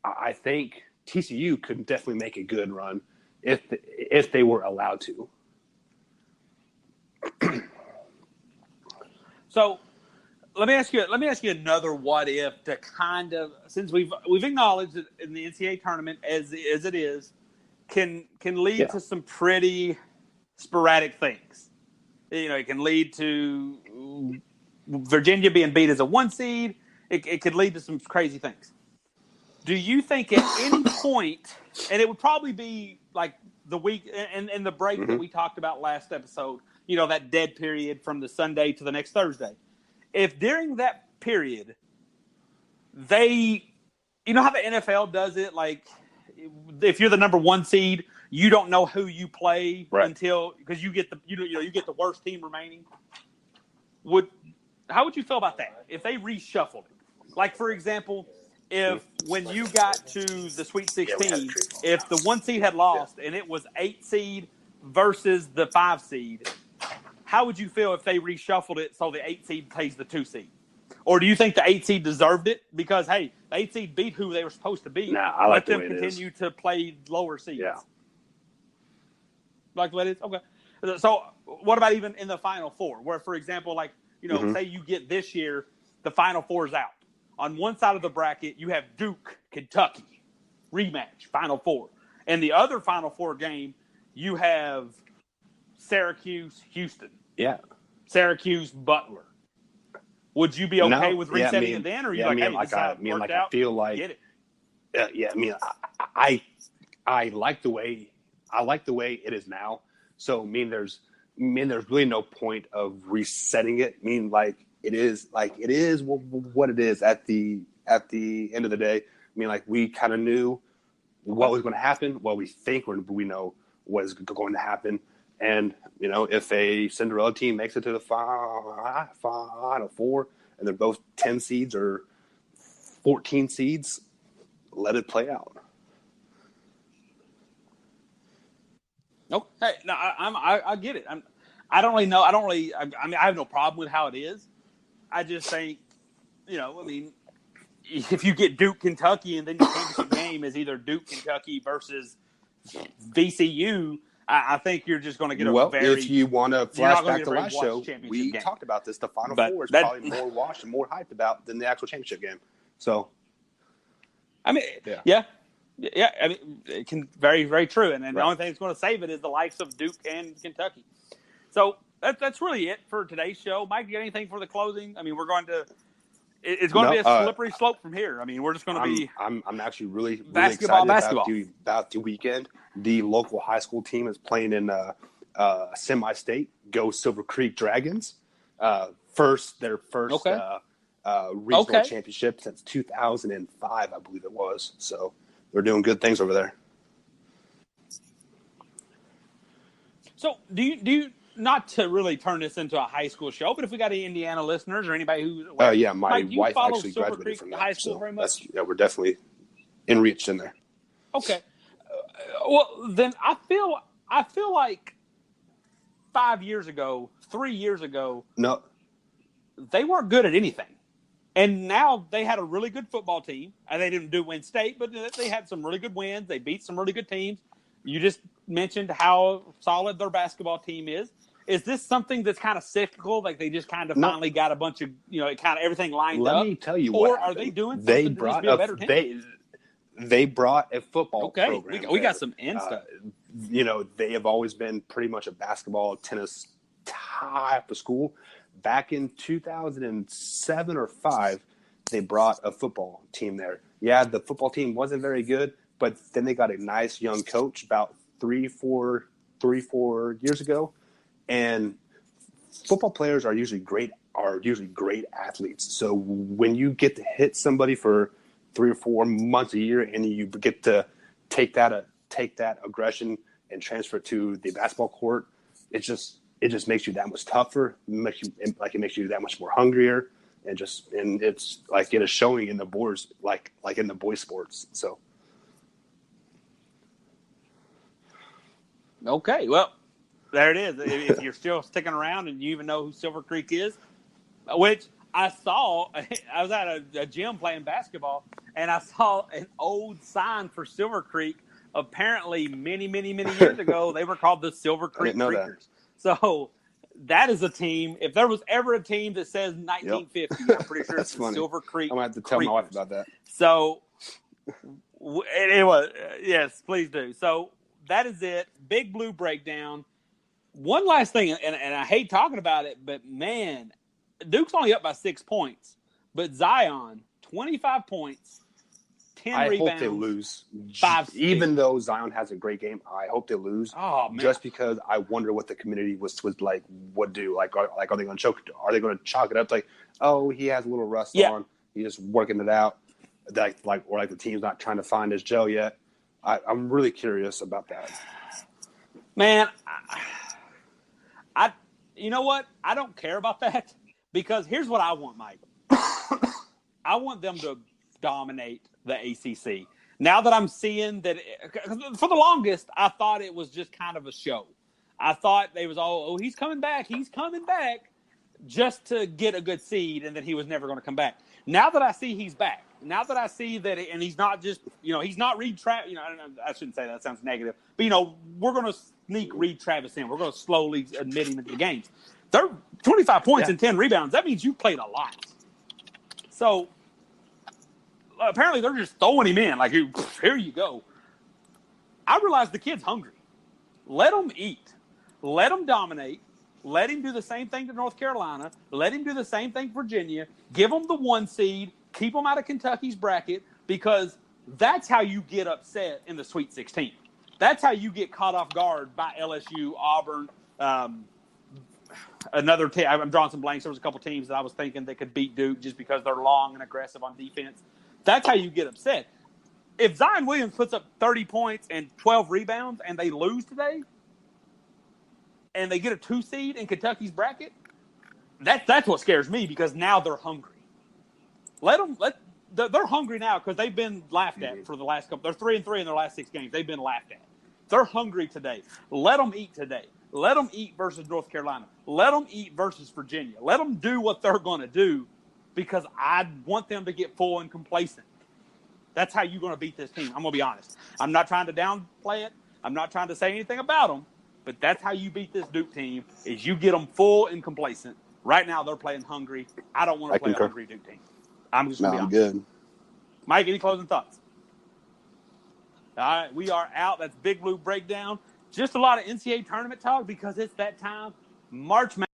I think TCU could definitely make a good run if they were allowed to. So let me ask you another what if to kind of, since we've acknowledged that in the NCAA tournament as it is can lead to some pretty sporadic things. It can lead to Virginia being beat as a 1 seed. It could lead to some crazy things. Do you think at any point, and it would probably be like the week and the break that we talked about last episode, that dead period from the Sunday to the next Thursday, if during that period they, how the NFL does it, like if you're the number 1 seed, you don't know who you play until, because you get the worst team remaining. How would you feel about that if they reshuffled it? Like, for example, if when you got to the Sweet 16, if the 1 seed had lost and it was 8 seed versus the 5 seed, how would you feel if they reshuffled it so the 8 seed plays the 2 seed? Or do you think the 8 seed deserved it because, hey, the 8 seed beat who they were supposed to beat? Nah, I like Let them continue to play lower seeds. Yeah. Like what it is? Okay. So what about even in the Final Four, where, for example, like, say you get this year, the Final Four is out. On one side of the bracket, you have Duke, Kentucky, rematch, Final Four. And the other Final Four game, you have Syracuse, Houston. Yeah. Syracuse, Butler. Would you be okay with resetting it then, or are you I feel like, get it? I like the way it is now. So there's really no point of resetting it. It is what it is at the end of the day. We kind of knew what was going to happen. What we think we know what is going to happen. And, if a Cinderella team makes it to the Final Four and they're both 10 seeds or 14 seeds, let it play out. No, hey, no, I get it. I don't really know. I have no problem with how it is. I just think, if you get Duke, Kentucky, and then your championship game is either Duke, Kentucky versus VCU, I think you're just going to get if you want to flash back to last show, we talked about this. The Final Four is probably more watched and more hyped about than the actual championship game. So, yeah. It can very, very true. And the only thing that's going to save it is the likes of Duke and Kentucky. So that's really it for today's show. Mike, you got anything for the closing? It's going to be a slippery slope from here. We're just going to be. I'm actually really excited about the weekend. The local high school team is playing in semi-state. Go Silver Creek Dragons. Their first regional championship since 2005, I believe it was. So they're doing good things over there. So do you not to really turn this into a high school show, but if we got any Indiana listeners or anybody who's my Mike, wife actually Silver graduated Creek from that, high school very much. We're definitely enriched in there. Okay, well then I feel like 3 years ago, no, they weren't good at anything, and now they had a really good football team, and they didn't win state, but they had some really good wins. They beat some really good teams. You just mentioned how solid their basketball team is. Is this something that's kind of cyclical? Like they just kind of finally got a bunch of, kind of everything lined up? Let me tell you or what are they doing something to be a better team? They brought a football program. We got some stuff. They have always been pretty much a basketball, tennis type of school. Back in 2007 or 5, they brought a football team there. Yeah, the football team wasn't very good, but then they got a nice young coach about 3-4 years ago. And football players are usually great athletes. So when you get to hit somebody for 3 or 4 months a year, and you get to take that aggression and transfer it to the basketball court, it just makes you that much tougher. It makes you that much more hungrier, and it's like it is showing in the boards, like in the boys sports. So. Okay, well, there it is. If you're still sticking around and you even know who Silver Creek is, which I saw, I was at a gym playing basketball, and I saw an old sign for Silver Creek. Apparently, many, many, many years ago, they were called the Silver Creek Creekers. So that is a team. If there was ever a team that says 1950, I'm pretty sure it's the Silver Creek. I'm going to have to tell my wife about that. So, it was, yes, please do. So, that is it. Big Blue breakdown. One last thing, and I hate talking about it, but man, Duke's only up by 6 points. But Zion, 25 points, 10 rebounds. I hope they lose. 5 Even though Zion has a great game, I hope they lose. Oh, man. Just because I wonder what the community was like, would do. Like, are they going to choke? Are they going to chalk it up? Like, oh, he has a little rust on. He's just working it out. Or the team's not trying to find his gel yet. I'm really curious about that. Man, I you know what? I don't care about that because here's what I want, Mike. I want them to dominate the ACC. Now that I'm seeing that, for the longest, I thought it was just kind of a show. I thought they was he's coming back, just to get a good seed, and that he was never going to come back. Now that I see he's back, now that I see that, and he's not just, he's not Reed Travis. I shouldn't say that sounds negative, but we're going to sneak Reed Travis in. We're going to slowly admit him into the games. They're 25 points and 10 rebounds. That means you played a lot. So apparently they're just throwing him in. Like, here you go. I realize the kid's hungry. Let him eat. Let him dominate. Let him do the same thing to North Carolina. Let him do the same thing to Virginia. Give him the 1 seed. Keep him out of Kentucky's bracket, because that's how you get upset in the Sweet 16. That's how you get caught off guard by LSU, Auburn, another team. I'm drawing some blanks. There was a couple teams that I was thinking that could beat Duke just because they're long and aggressive on defense. That's how you get upset. If Zion Williams puts up 30 points and 12 rebounds and they lose today, and they get a 2 seed in Kentucky's bracket, that's what scares me, because now they're hungry. They're hungry now because they've been laughed at for the last couple. They're 3-3 in their last 6 games. They've been laughed at. They're hungry today. Let them eat today. Let them eat versus North Carolina. Let them eat versus Virginia. Let them do what they're going to do, because I want them to get full and complacent. That's how you're going to beat this team. I'm going to be honest. I'm not trying to downplay it. I'm not trying to say anything about them, but that's how you beat this Duke team, is you get them full and complacent. Right now they're playing hungry. I don't want to play a hungry Duke team. I'm just going to be honest. Good. Mike, any closing thoughts? All right, we are out. That's Big Blue Breakdown. Just a lot of NCAA tournament talk because it's that time. March Madness.